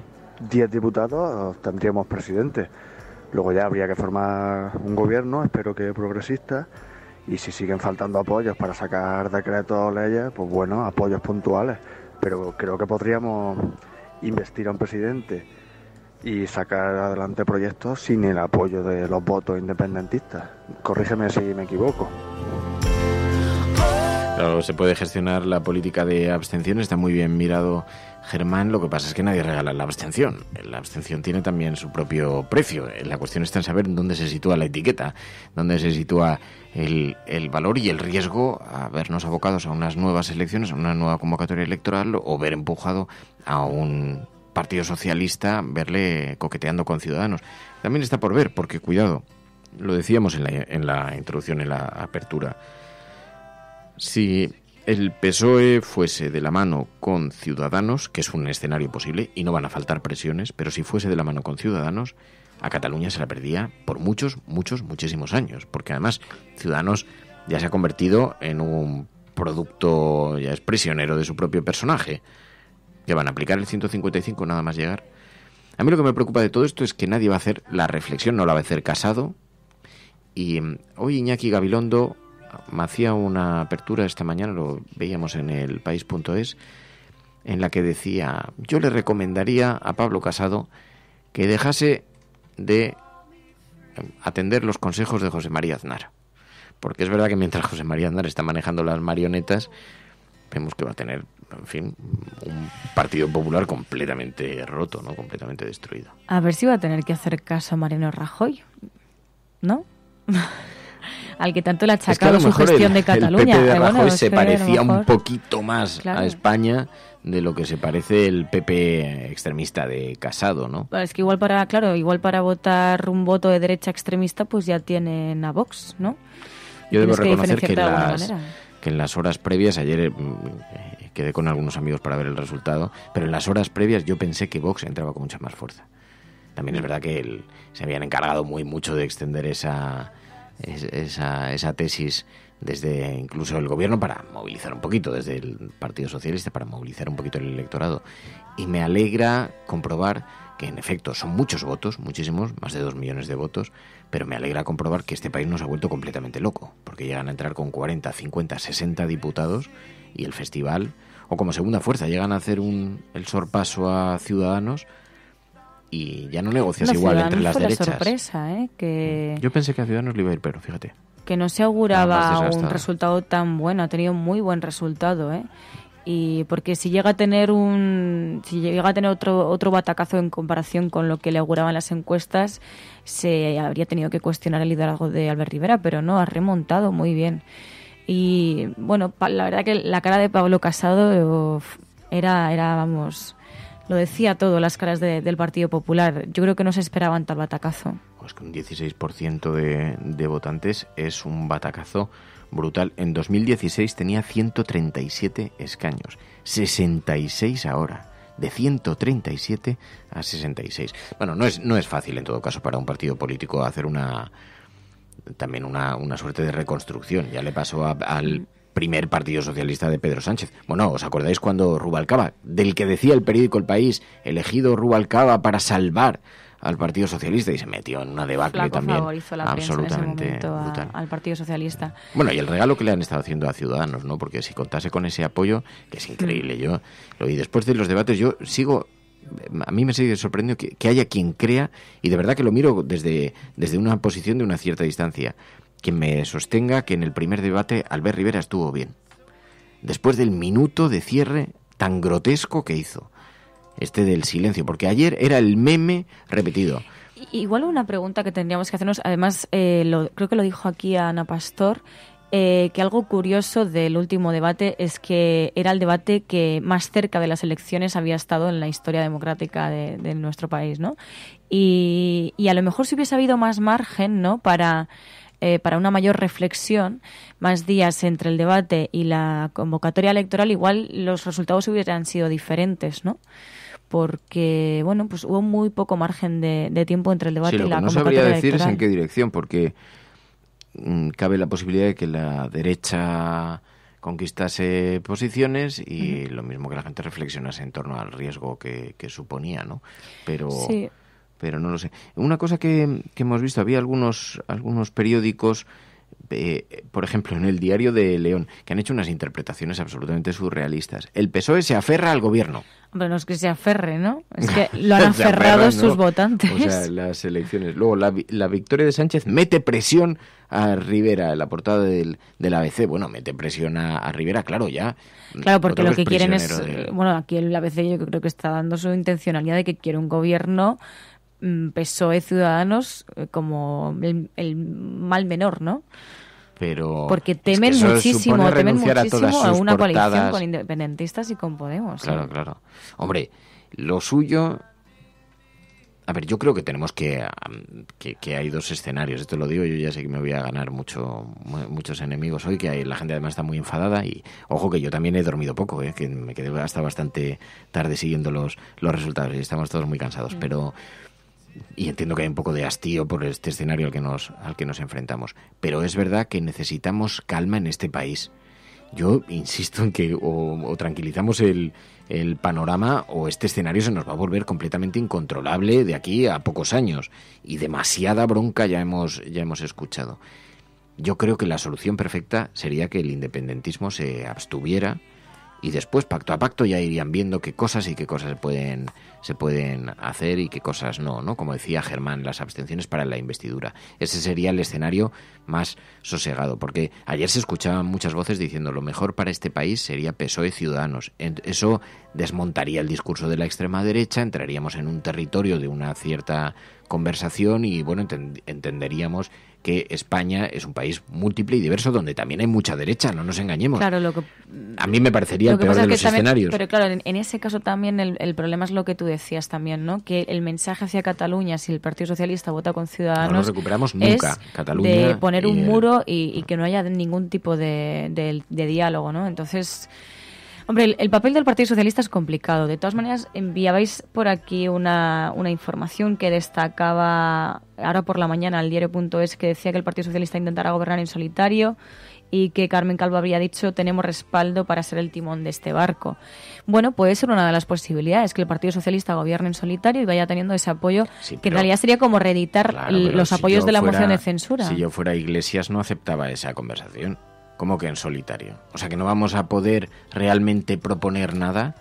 10 diputados tendríamos presidente. Luego ya habría que formar un gobierno, espero que progresista, y si siguen faltando apoyos para sacar decretos o leyes, pues bueno, apoyos puntuales. Pero creo que podríamos investir a un presidente y sacar adelante proyectos sin el apoyo de los votos independentistas. Corrígeme si me equivoco. Claro, se puede gestionar la política de abstención, está muy bien mirado, Germán. Lo que pasa es que nadie regala la abstención. La abstención tiene también su propio precio. La cuestión está en saber dónde se sitúa la etiqueta, dónde se sitúa el valor y el riesgo a vernos abocados a unas nuevas elecciones, a una nueva convocatoria electoral, o ver empujado a un Partido Socialista, verle coqueteando con Ciudadanos. También está por ver, porque cuidado, lo decíamos en la introducción, en la apertura, si el PSOE fuese de la mano con Ciudadanos, que es un escenario posible y no van a faltar presiones, pero si fuese de la mano con Ciudadanos, a Cataluña se la perdía por muchísimos años, porque además Ciudadanos ya se ha convertido en un producto, ya es prisionero de su propio personaje, que van a aplicar el 155 nada más llegar. A mí lo que me preocupa de todo esto es que nadie va a hacer la reflexión, no la va a hacer Casado, y hoy Iñaki Gabilondo me hacía una apertura esta mañana, lo veíamos en el país.es, en la que decía: yo le recomendaría a Pablo Casado que dejase de atender los consejos de José María Aznar, porque es verdad que mientras José María Aznar está manejando las marionetas, vemos que va a tener, en fin, un Partido Popular completamente roto, ¿no? Completamente destruido. A ver si va a tener que hacer caso a Mariano Rajoy, ¿no? Al que tanto le ha achacado su gestión de Cataluña. El PP de Rajoy se parecía un poquito más a España de lo que se parece el PP extremista de Casado, ¿no? Es que igual para votar un voto de derecha extremista, pues ya tienen a Vox, ¿no? Yo debo reconocer que en las horas previas, ayer quedé con algunos amigos para ver el resultado, pero en las horas previas yo pensé que Vox entraba con mucha más fuerza. También es verdad que se habían encargado mucho de extender esa tesis desde incluso el gobierno para movilizar un poquito, desde el Partido Socialista para movilizar un poquito el electorado. Y me alegra comprobar que en efecto son muchos votos, muchísimos, más de 2 millones de votos, pero me alegra comprobar que este país no se ha vuelto completamente loco, porque llegan a entrar con 40, 50, 60 diputados y el festival, o como segunda fuerza, llegan a hacer el sorpaso a Ciudadanos y ya no negocias igual entre las derechas. Sorpresa, que... Yo pensé que a Ciudadanos le iba a ir, pero fíjate. Que no se auguraba un resultado tan bueno, ha tenido muy buen resultado, y porque si llega a tener otro batacazo en comparación con lo que le auguraban las encuestas, se habría tenido que cuestionar el liderazgo de Albert Rivera, pero no, ha remontado muy bien. Y bueno, la verdad que la cara de Pablo Casado era vamos, lo decía todo, las caras del Partido Popular. Yo creo que no se esperaban tal batacazo. Pues que un 16% de votantes es un batacazo brutal. En 2016 tenía 137 escaños, 66 ahora, de 137 a 66. Bueno, no es fácil en todo caso para un partido político hacer una suerte de reconstrucción. Ya le pasó al primer Partido Socialista de Pedro Sánchez. Bueno, ¿os acordáis cuando Rubalcaba, del que decía el periódico El País, elegido Rubalcaba para salvar al Partido Socialista, y se metió en una debacle también absolutamente brutal al Partido Socialista? Bueno, y el regalo que le han estado haciendo a Ciudadanos, ¿no? Porque si contase con ese apoyo, que es increíble, yo lo vi después de los debates, a mí me sigue sorprendiendo que haya quien crea, y de verdad que lo miro desde una posición de una cierta distancia, que me sostenga que en el primer debate Albert Rivera estuvo bien, después del minuto de cierre tan grotesco que hizo, del silencio, porque ayer era el meme repetido. Igual una pregunta que tendríamos que hacernos, además creo que lo dijo aquí Ana Pastor, que algo curioso del último debate es que era el debate que más cerca de las elecciones había estado en la historia democrática de nuestro país, ¿no? Y a lo mejor si hubiese habido más margen, ¿no?, para una mayor reflexión, más días entre el debate y la convocatoria electoral, igual los resultados hubieran sido diferentes, ¿no? Porque, bueno, pues hubo muy poco margen de tiempo entre el debate y la convocatoria electoral. Lo que no sabría decir es en qué dirección, porque cabe la posibilidad de que la derecha conquistase posiciones y lo mismo que la gente reflexionase en torno al riesgo que suponía, ¿no? Pero no lo sé. Una cosa que hemos visto, había algunos periódicos, por ejemplo en el Diario de León, que han hecho unas interpretaciones absolutamente surrealistas. El PSOE se aferra al gobierno. Hombre, no es que se aferre, ¿no? Es que lo han aferrado sus votantes. O sea, las elecciones. Luego, la victoria de Sánchez mete presión a Rivera, la portada del ABC. Bueno, mete presión a Rivera, claro, ya. Claro, porque lo que quieren es... Bueno, aquí el ABC yo creo que está dando su intencionalidad de que quiere un gobierno PSOE Ciudadanos como el mal menor, ¿no? Pero porque temen muchísimo a una coalición con independentistas y con Podemos. Claro. Hombre, lo suyo... A ver, yo creo que tenemos que hay dos escenarios. Esto lo digo, yo ya sé que me voy a ganar muchos enemigos hoy, que la gente además está muy enfadada y, ojo, que yo también he dormido poco, que me quedé hasta bastante tarde siguiendo los resultados y estamos todos muy cansados, pero... Y entiendo que hay un poco de hastío por este escenario al que nos enfrentamos. Pero es verdad que necesitamos calma en este país. Yo insisto en que o tranquilizamos el panorama o este escenario se nos va a volver completamente incontrolable de aquí a pocos años. Y demasiada bronca ya hemos escuchado. Yo creo que la solución perfecta sería que el independentismo se abstuviera y después, pacto a pacto, ya irían viendo qué cosas y qué cosas se pueden hacer y qué cosas no, Como decía Germán, las abstenciones para la investidura. Ese sería el escenario más sosegado, porque ayer se escuchaban muchas voces diciendo lo mejor para este país sería PSOE Ciudadanos. Eso desmontaría el discurso de la extrema derecha, entraríamos en un territorio de una cierta conversación y, bueno, entenderíamos que España es un país múltiple y diverso donde también hay mucha derecha, no nos engañemos. Claro, a mí me parecería el peor de los escenarios. Pero claro, en ese caso también el problema es lo que tú decías también, ¿no? Que el mensaje hacia Cataluña, si el Partido Socialista vota con Ciudadanos, no nos recuperamos nunca. Es Cataluña de poner un muro y que no haya ningún tipo de diálogo, ¿no? Entonces... Hombre, el papel del Partido Socialista es complicado. De todas maneras, enviabais por aquí una información que destacaba ahora por la mañana al diario.es, que decía que el Partido Socialista intentará gobernar en solitario y que Carmen Calvo habría dicho tenemos respaldo para ser el timón de este barco. Bueno, puede ser una de las posibilidades, que el Partido Socialista gobierne en solitario y vaya teniendo ese apoyo, que en realidad sería como reeditar los apoyos de la moción de censura. Si yo fuera Iglesias no aceptaba esa conversación. ¿Cómo que en solitario? O sea, que no vamos a poder realmente proponer nada.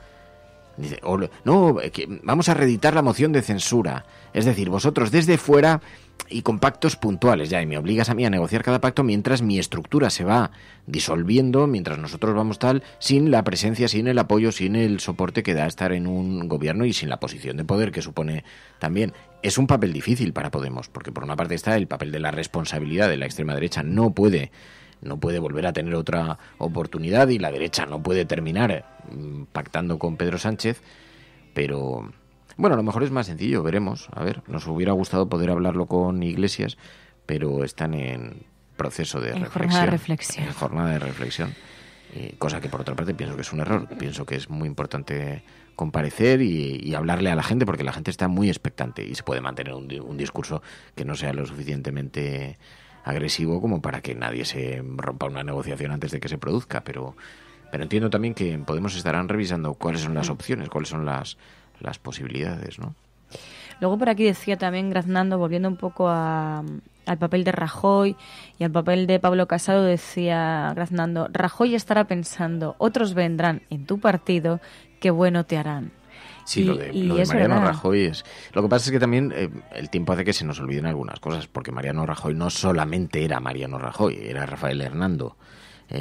Dice, no, que vamos a reeditar la moción de censura. Es decir, vosotros desde fuera y con pactos puntuales ya, y me obligas a mí a negociar cada pacto mientras mi estructura se va disolviendo, mientras nosotros vamos tal, sin la presencia, sin el apoyo, sin el soporte que da estar en un gobierno y sin la posición de poder que supone también. Es un papel difícil para Podemos, porque por una parte está el papel de la responsabilidad de la extrema derecha, no puede volver a tener otra oportunidad y la derecha no puede terminar pactando con Pedro Sánchez, pero bueno, a lo mejor es más sencillo, veremos. A ver, nos hubiera gustado poder hablarlo con Iglesias, pero están en proceso de reflexión. En jornada de reflexión. Cosa que por otra parte pienso que es un error. Pienso que es muy importante comparecer y hablarle a la gente, porque la gente está muy expectante y se puede mantener un discurso que no sea lo suficientemente agresivo como para que nadie se rompa una negociación antes de que se produzca, pero entiendo también que en Podemos estarán revisando cuáles son las opciones, cuáles son las posibilidades, ¿no? Luego por aquí decía también Graznando, volviendo un poco al papel de Rajoy y al papel de Pablo Casado, decía Graznando, Rajoy estará pensando, otros vendrán en tu partido, qué bueno te harán. Sí, lo de Mariano Rajoy es... Lo que pasa es que también el tiempo hace que se nos olviden algunas cosas, porque Mariano Rajoy no solamente era Mariano Rajoy, era Rafael Hernando.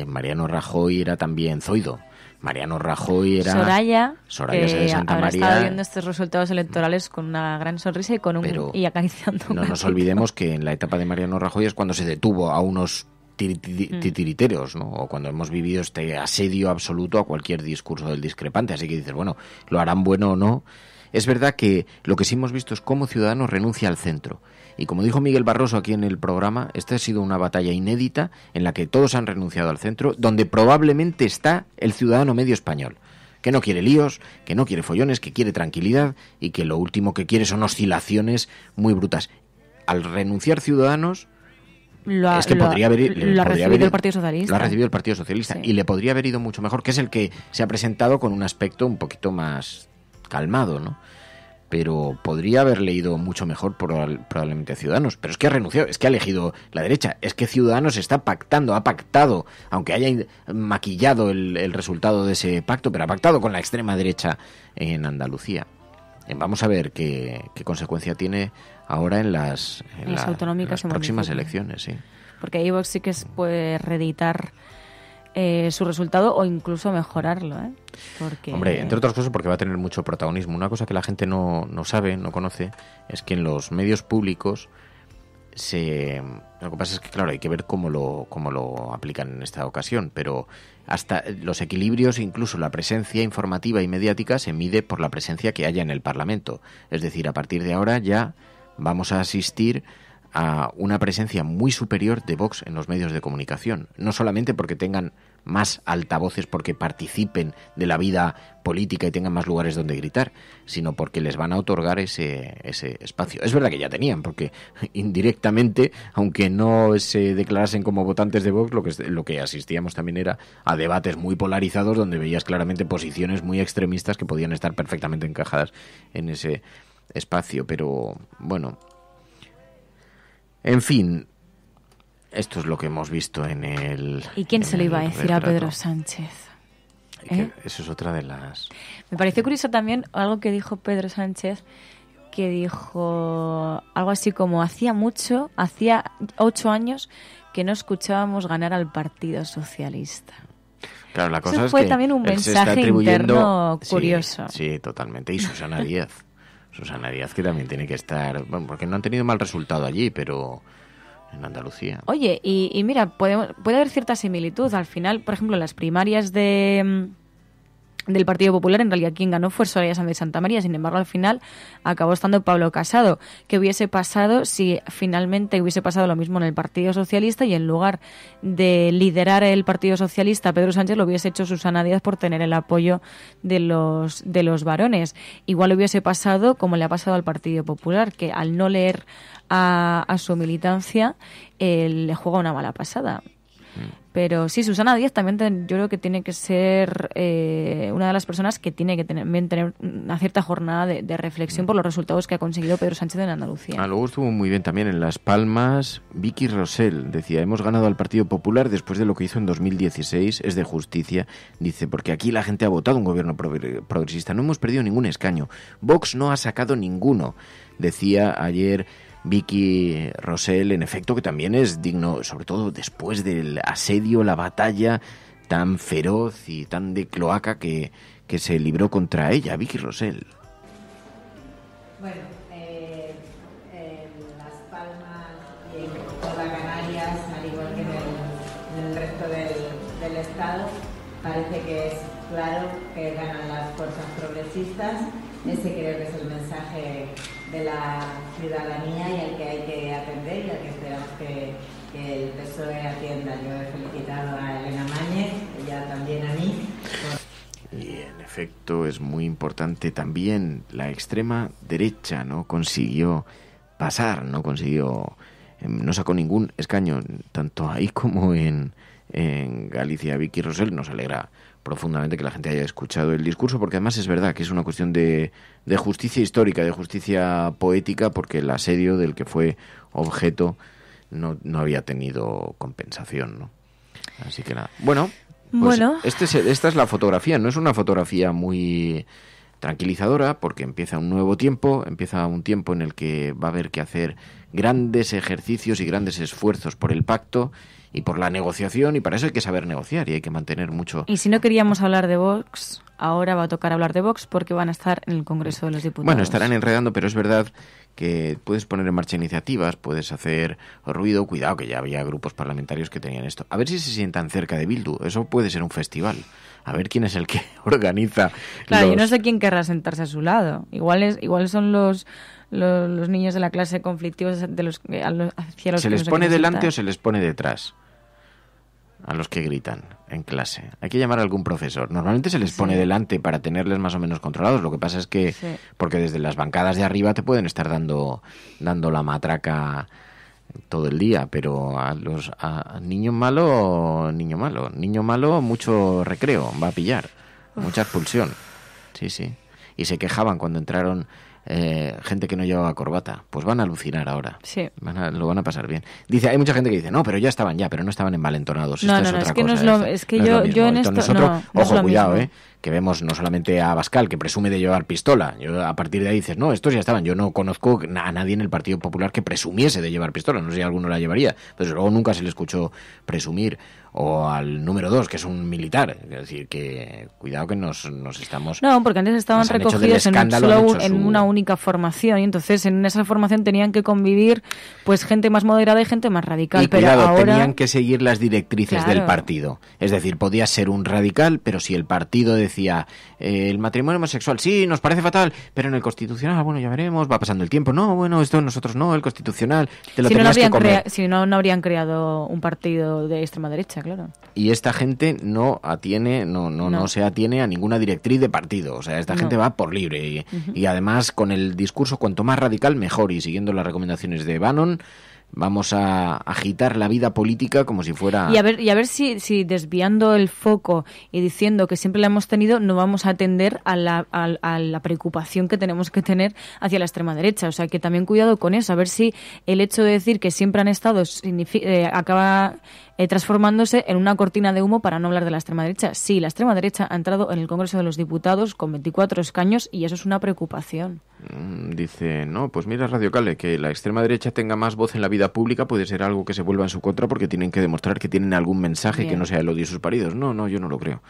Mariano Rajoy era también Zoido. Mariano Rajoy era... Soraya de Santa habrá María. Estado viendo estos resultados electorales con una gran sonrisa y acariciando. No nos olvidemos que en la etapa de Mariano Rajoy es cuando se detuvo a unos titiriteros, ¿no? O cuando hemos vivido este asedio absoluto a cualquier discurso del discrepante. Así que dices, bueno, ¿lo harán bueno o no? Es verdad que lo que sí hemos visto es cómo Ciudadanos renuncia al centro. Y como dijo Miguel Barroso aquí en el programa, esta ha sido una batalla inédita en la que todos han renunciado al centro, donde probablemente está el ciudadano medio español, que no quiere líos, que no quiere follones, que quiere tranquilidad y que lo último que quiere son oscilaciones muy brutas. Al renunciar Ciudadanos... Lo ha recibido el Partido Socialista. Lo ha recibido el Partido Socialista, sí. Y le podría haber ido mucho mejor, que es el que se ha presentado con un aspecto un poquito más calmado, ¿no? Pero podría haber leído mucho mejor probablemente Ciudadanos. Pero es que ha renunciado, es que ha elegido la derecha. Es que Ciudadanos ha pactado, aunque haya maquillado el resultado de ese pacto, pero ha pactado con la extrema derecha en Andalucía. Vamos a ver qué consecuencia tiene ahora en las autonómicas, en las próximas elecciones, sí. Porque ahí Vox sí que puede reeditar su resultado o incluso mejorarlo, ¿eh? Porque... Hombre, entre otras cosas porque va a tener mucho protagonismo. Una cosa que la gente no sabe, no conoce, es que en los medios públicos lo que pasa es que, claro, hay que ver cómo lo aplican en esta ocasión, pero hasta los equilibrios, incluso la presencia informativa y mediática, se mide por la presencia que haya en el Parlamento. Es decir, a partir de ahora ya vamos a asistir a una presencia muy superior de Vox en los medios de comunicación. No solamente porque tengan más altavoces, porque participen de la vida política y tengan más lugares donde gritar, sino porque les van a otorgar ese espacio. Es verdad que ya tenían, porque indirectamente, aunque no se declarasen como votantes de Vox, lo que asistíamos también era a debates muy polarizados donde veías claramente posiciones muy extremistas que podían estar perfectamente encajadas en ese espacio. Pero bueno, en fin, esto es lo que hemos visto en el... ¿Y quién se lo iba a decir a Pedro Sánchez? Eso es otra de las... Me pareció curioso también algo que dijo Pedro Sánchez, que dijo algo así como hacía 8 años que no escuchábamos ganar al Partido Socialista. Claro, la cosa Eso es fue que también un mensaje interno curioso. Sí, totalmente. Y Susana Díaz. Susana Díaz, que también tiene que estar... Bueno, porque no han tenido mal resultado allí, pero en Andalucía. Oye, y mira, puede haber cierta similitud. Al final, por ejemplo, en las primarias del Partido Popular, en realidad quien ganó fue Soraya Sáenz de Santa María. Sin embargo, al final acabó estando Pablo Casado. ¿Qué hubiese pasado si finalmente hubiese pasado lo mismo en el Partido Socialista y en lugar de liderar el Partido Socialista, Pedro Sánchez lo hubiese hecho Susana Díaz por tener el apoyo de los varones? Igual hubiese pasado como le ha pasado al Partido Popular, que al no leer a su militancia le juega una mala pasada. Pero sí, Susana Díaz también yo creo que tiene que ser una de las personas que tiene que tener una cierta jornada de reflexión por los resultados que ha conseguido Pedro Sánchez en Andalucía. Luego estuvo muy bien también en Las Palmas Vicky Rosell. Decía, hemos ganado al Partido Popular después de lo que hizo en 2016. Es de justicia. Dice, porque aquí la gente ha votado un gobierno progresista. No hemos perdido ningún escaño. Vox no ha sacado ninguno. Decía ayer Vicky Rosell, en efecto, que también es digno, sobre todo después del asedio, la batalla tan feroz y tan de cloaca que se libró contra ella, Vicky Rosell. Bueno, en Las Palmas y en toda Canarias, al igual que en el resto del Estado, parece que es claro que ganan las fuerzas progresistas. Ese creo que es el mensaje de la ciudadanía y al que hay que atender y al que esperamos que el PSOE atienda. Yo he felicitado a Elena Mañez, ella también a mí. Y en efecto es muy importante también la extrema derecha, no consiguió pasar, no sacó ningún escaño, tanto ahí como en Galicia. Vicky Rosell, nos alegra profundamente que la gente haya escuchado el discurso, porque además es verdad que es una cuestión de justicia histórica, de justicia poética, porque el asedio del que fue objeto no había tenido compensación, ¿no? Así que nada. Bueno, esta es la fotografía. No es una fotografía muy tranquilizadora, porque empieza un nuevo tiempo, empieza un tiempo en el que va a haber que hacer grandes ejercicios y grandes esfuerzos por el pacto y por la negociación, y para eso hay que saber negociar y hay que mantener mucho. Y si no queríamos hablar de Vox, ahora va a tocar hablar de Vox porque van a estar en el Congreso de los Diputados. Bueno, estarán enredando, pero es verdad que puedes poner en marcha iniciativas, puedes hacer ruido. Cuidado, que ya había grupos parlamentarios que tenían esto. A ver si se sientan cerca de Bildu. Eso puede ser un festival. A ver quién es el que organiza. Claro, yo no sé quién querrá sentarse a su lado. Igual son los niños de la clase conflictivos hacia los ¿Se les pone delante o se les pone detrás? A los que gritan en clase. Hay que llamar a algún profesor. Normalmente se les pone delante para tenerles más o menos controlados. Lo que pasa es que, porque desde las bancadas de arriba te pueden estar dando la matraca todo el día, pero a niño malo, mucho recreo va a pillar, mucha expulsión. Sí. Y se quejaban cuando entraron gente que no llevaba corbata. Pues van a alucinar ahora. Sí. Lo van a pasar bien. Dice, hay mucha gente que dice, no, pero ya estaban pero no estaban envalentonados. No, es otra que cosa, no es que yo en esto nosotros, no ojo, es cuidado, mismo. Que vemos no solamente a Abascal, que presume de llevar pistola. Yo, a partir de ahí dices, no, estos ya estaban. Yo no conozco a nadie en el Partido Popular que presumiese de llevar pistola. No sé si alguno la llevaría, pero luego nunca se le escuchó presumir. O al número 2, que es un militar. Es decir, que cuidado que nos estamos... No, porque antes estaban recogidos en una única formación, y entonces en esa formación tenían que convivir pues gente más moderada y gente más radical. Y pero cuidado, ahora tenían que seguir las directrices del partido. Es decir, podía ser un radical, pero si el partido decía el matrimonio homosexual, sí, nos parece fatal, pero en el constitucional, bueno, ya veremos, va pasando el tiempo. No, bueno, esto nosotros no, el constitucional, te lo tenías que comer. Si no habrían creado un partido de extrema derecha, claro. Y esta gente no se atiene a ninguna directriz de partido. O sea, esta gente va por libre. Y además, con el discurso cuanto más radical, mejor. Y siguiendo las recomendaciones de Bannon, vamos a agitar la vida política como si fuera... Y a ver si desviando el foco y diciendo que siempre la hemos tenido, no vamos a atender a la preocupación que tenemos que tener hacia la extrema derecha. O sea, que también cuidado con eso. A ver si el hecho de decir que siempre han estado acaba transformándose en una cortina de humo para no hablar de la extrema derecha. Sí, la extrema derecha ha entrado en el Congreso de los Diputados con 24 escaños y eso es una preocupación. Dice, no, pues mira Radio Cale, que la extrema derecha tenga más voz en la vida pública puede ser algo que se vuelva en su contra porque tienen que demostrar que tienen algún mensaje que no sea el odio de sus paridos. No, yo no lo creo.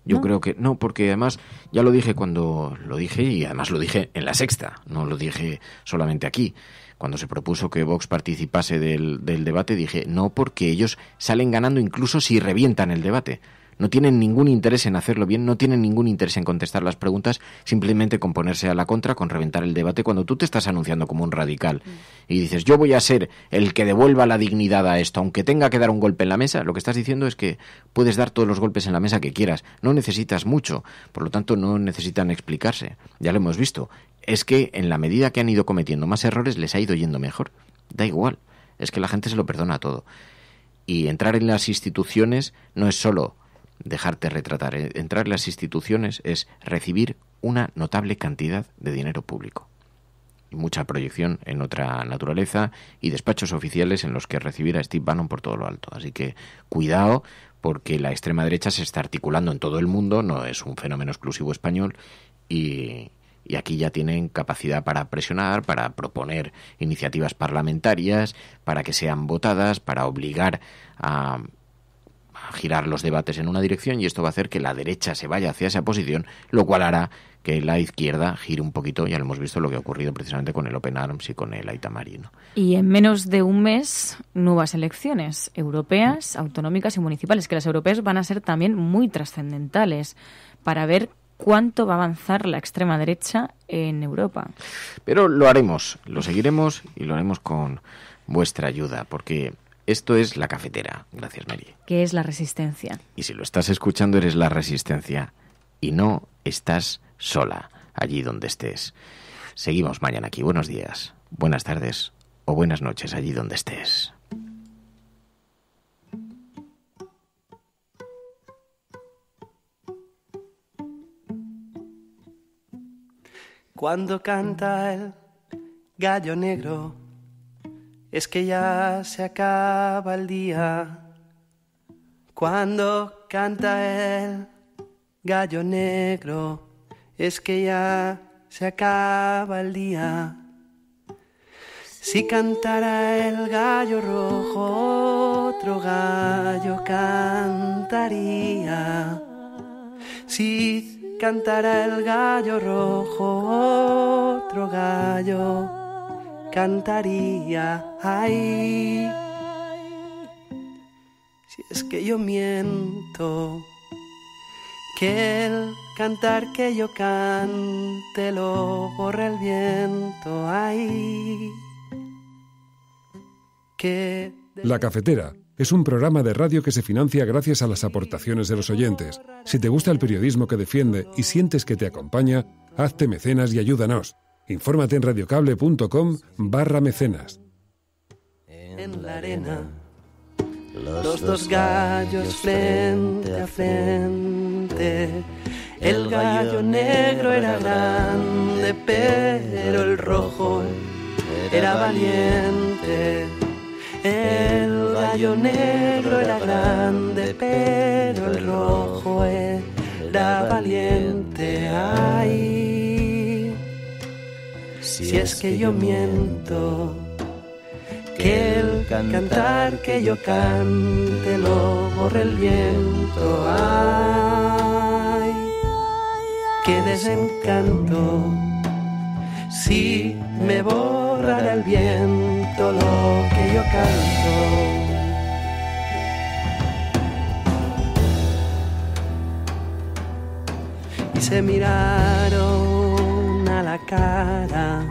Yo creo que no, porque además ya lo dije cuando lo dije y además lo dije en La Sexta, no lo dije solamente aquí. Cuando se propuso que Vox participase del debate dije, no, porque ellos salen ganando incluso si revientan el debate. No tienen ningún interés en hacerlo bien, no tienen ningún interés en contestar las preguntas, simplemente con ponerse a la contra, con reventar el debate. Cuando tú te estás anunciando como un radical y dices, yo voy a ser el que devuelva la dignidad a esto, aunque tenga que dar un golpe en la mesa, lo que estás diciendo es que puedes dar todos los golpes en la mesa que quieras, no necesitas mucho, por lo tanto no necesitan explicarse, ya lo hemos visto. Es que en la medida que han ido cometiendo más errores les ha ido yendo mejor, da igual, es que la gente se lo perdona todo. Y entrar en las instituciones no es solo dejarte retratar. Entrar en las instituciones es recibir una notable cantidad de dinero público. Y mucha proyección en otra naturaleza y despachos oficiales en los que recibir a Steve Bannon por todo lo alto. Así que cuidado, porque la extrema derecha se está articulando en todo el mundo, no es un fenómeno exclusivo español, y aquí ya tienen capacidad para presionar, para proponer iniciativas parlamentarias, para que sean votadas, para obligar a girar los debates en una dirección, y esto va a hacer que la derecha se vaya hacia esa posición, lo cual hará que la izquierda gire un poquito. Ya lo hemos visto lo que ha ocurrido precisamente con el Open Arms y con el Aita Mari, ¿no? Y en menos de un mes, nuevas elecciones europeas, autonómicas y municipales, que las europeas van a ser también muy trascendentales para ver cuánto va a avanzar la extrema derecha en Europa. Pero lo haremos, lo seguiremos y lo haremos con vuestra ayuda, porque esto es La Cafetera. Gracias, Mary. ¿Qué es la resistencia? Y si lo estás escuchando, eres la resistencia. Y no estás sola allí donde estés. Seguimos mañana aquí. Buenos días, buenas tardes o buenas noches allí donde estés. Cuando canta el gallo negro, es que ya se acaba el día. Cuando canta el gallo negro, es que ya se acaba el día. Si cantara el gallo rojo, otro gallo cantaría. Si cantara el gallo rojo, otro gallo cantaría. Ay, si es que yo miento, que el cantar que yo cante lo borra el viento. Ay, que... La Cafetera es un programa de radio que se financia gracias a las aportaciones de los oyentes. Si te gusta el periodismo que defiende y sientes que te acompaña, hazte mecenas y ayúdanos. Infórmate en radiocable.com/mecenas. En la arena, los dos gallos frente a frente. El gallo negro era grande, pero el rojo era valiente. El gallo negro era grande, pero el rojo era valiente. Ay, si es que yo miento, que el cantar que yo cante lo borre el viento. Ay, qué desencanto, si me borrara el viento lo que yo canto. Y se miraron a la cara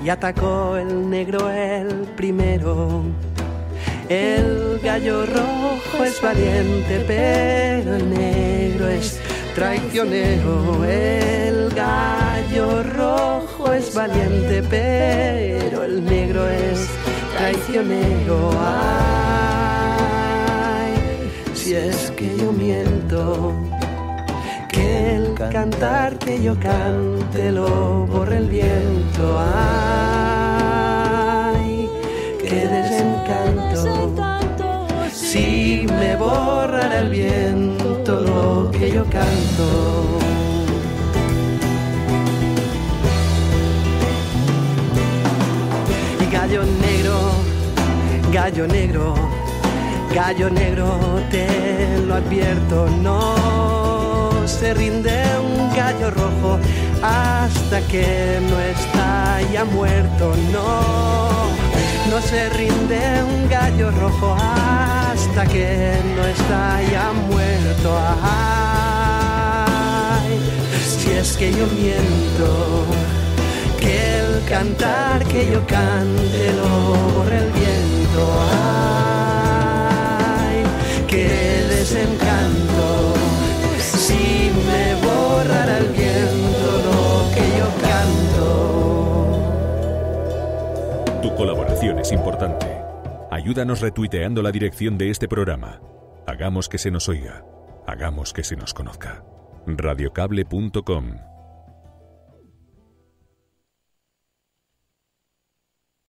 y atacó el negro el primero. El gallo rojo es valiente, pero el negro es traicionero. El gallo rojo es valiente, pero el negro es traicionero. Ay, si es que yo miento, que el cantar que yo cante lo borre el viento. Ay, qué desencanto, si me borrara el viento lo que yo canto. Y gallo negro, gallo negro, gallo negro, te lo advierto, no se rinde un gallo rojo hasta que no está ya muerto. No se rinde un gallo rojo hasta que no está ya muerto. Ay, si es que yo miento, que el cantar que yo cante lo borre el viento. Ay, qué desencanto, si me borrara el viento lo que yo canto. Tu colaboración es importante. Ayúdanos retuiteando la dirección de este programa. Hagamos que se nos oiga. Hagamos que se nos conozca. Radiocable.com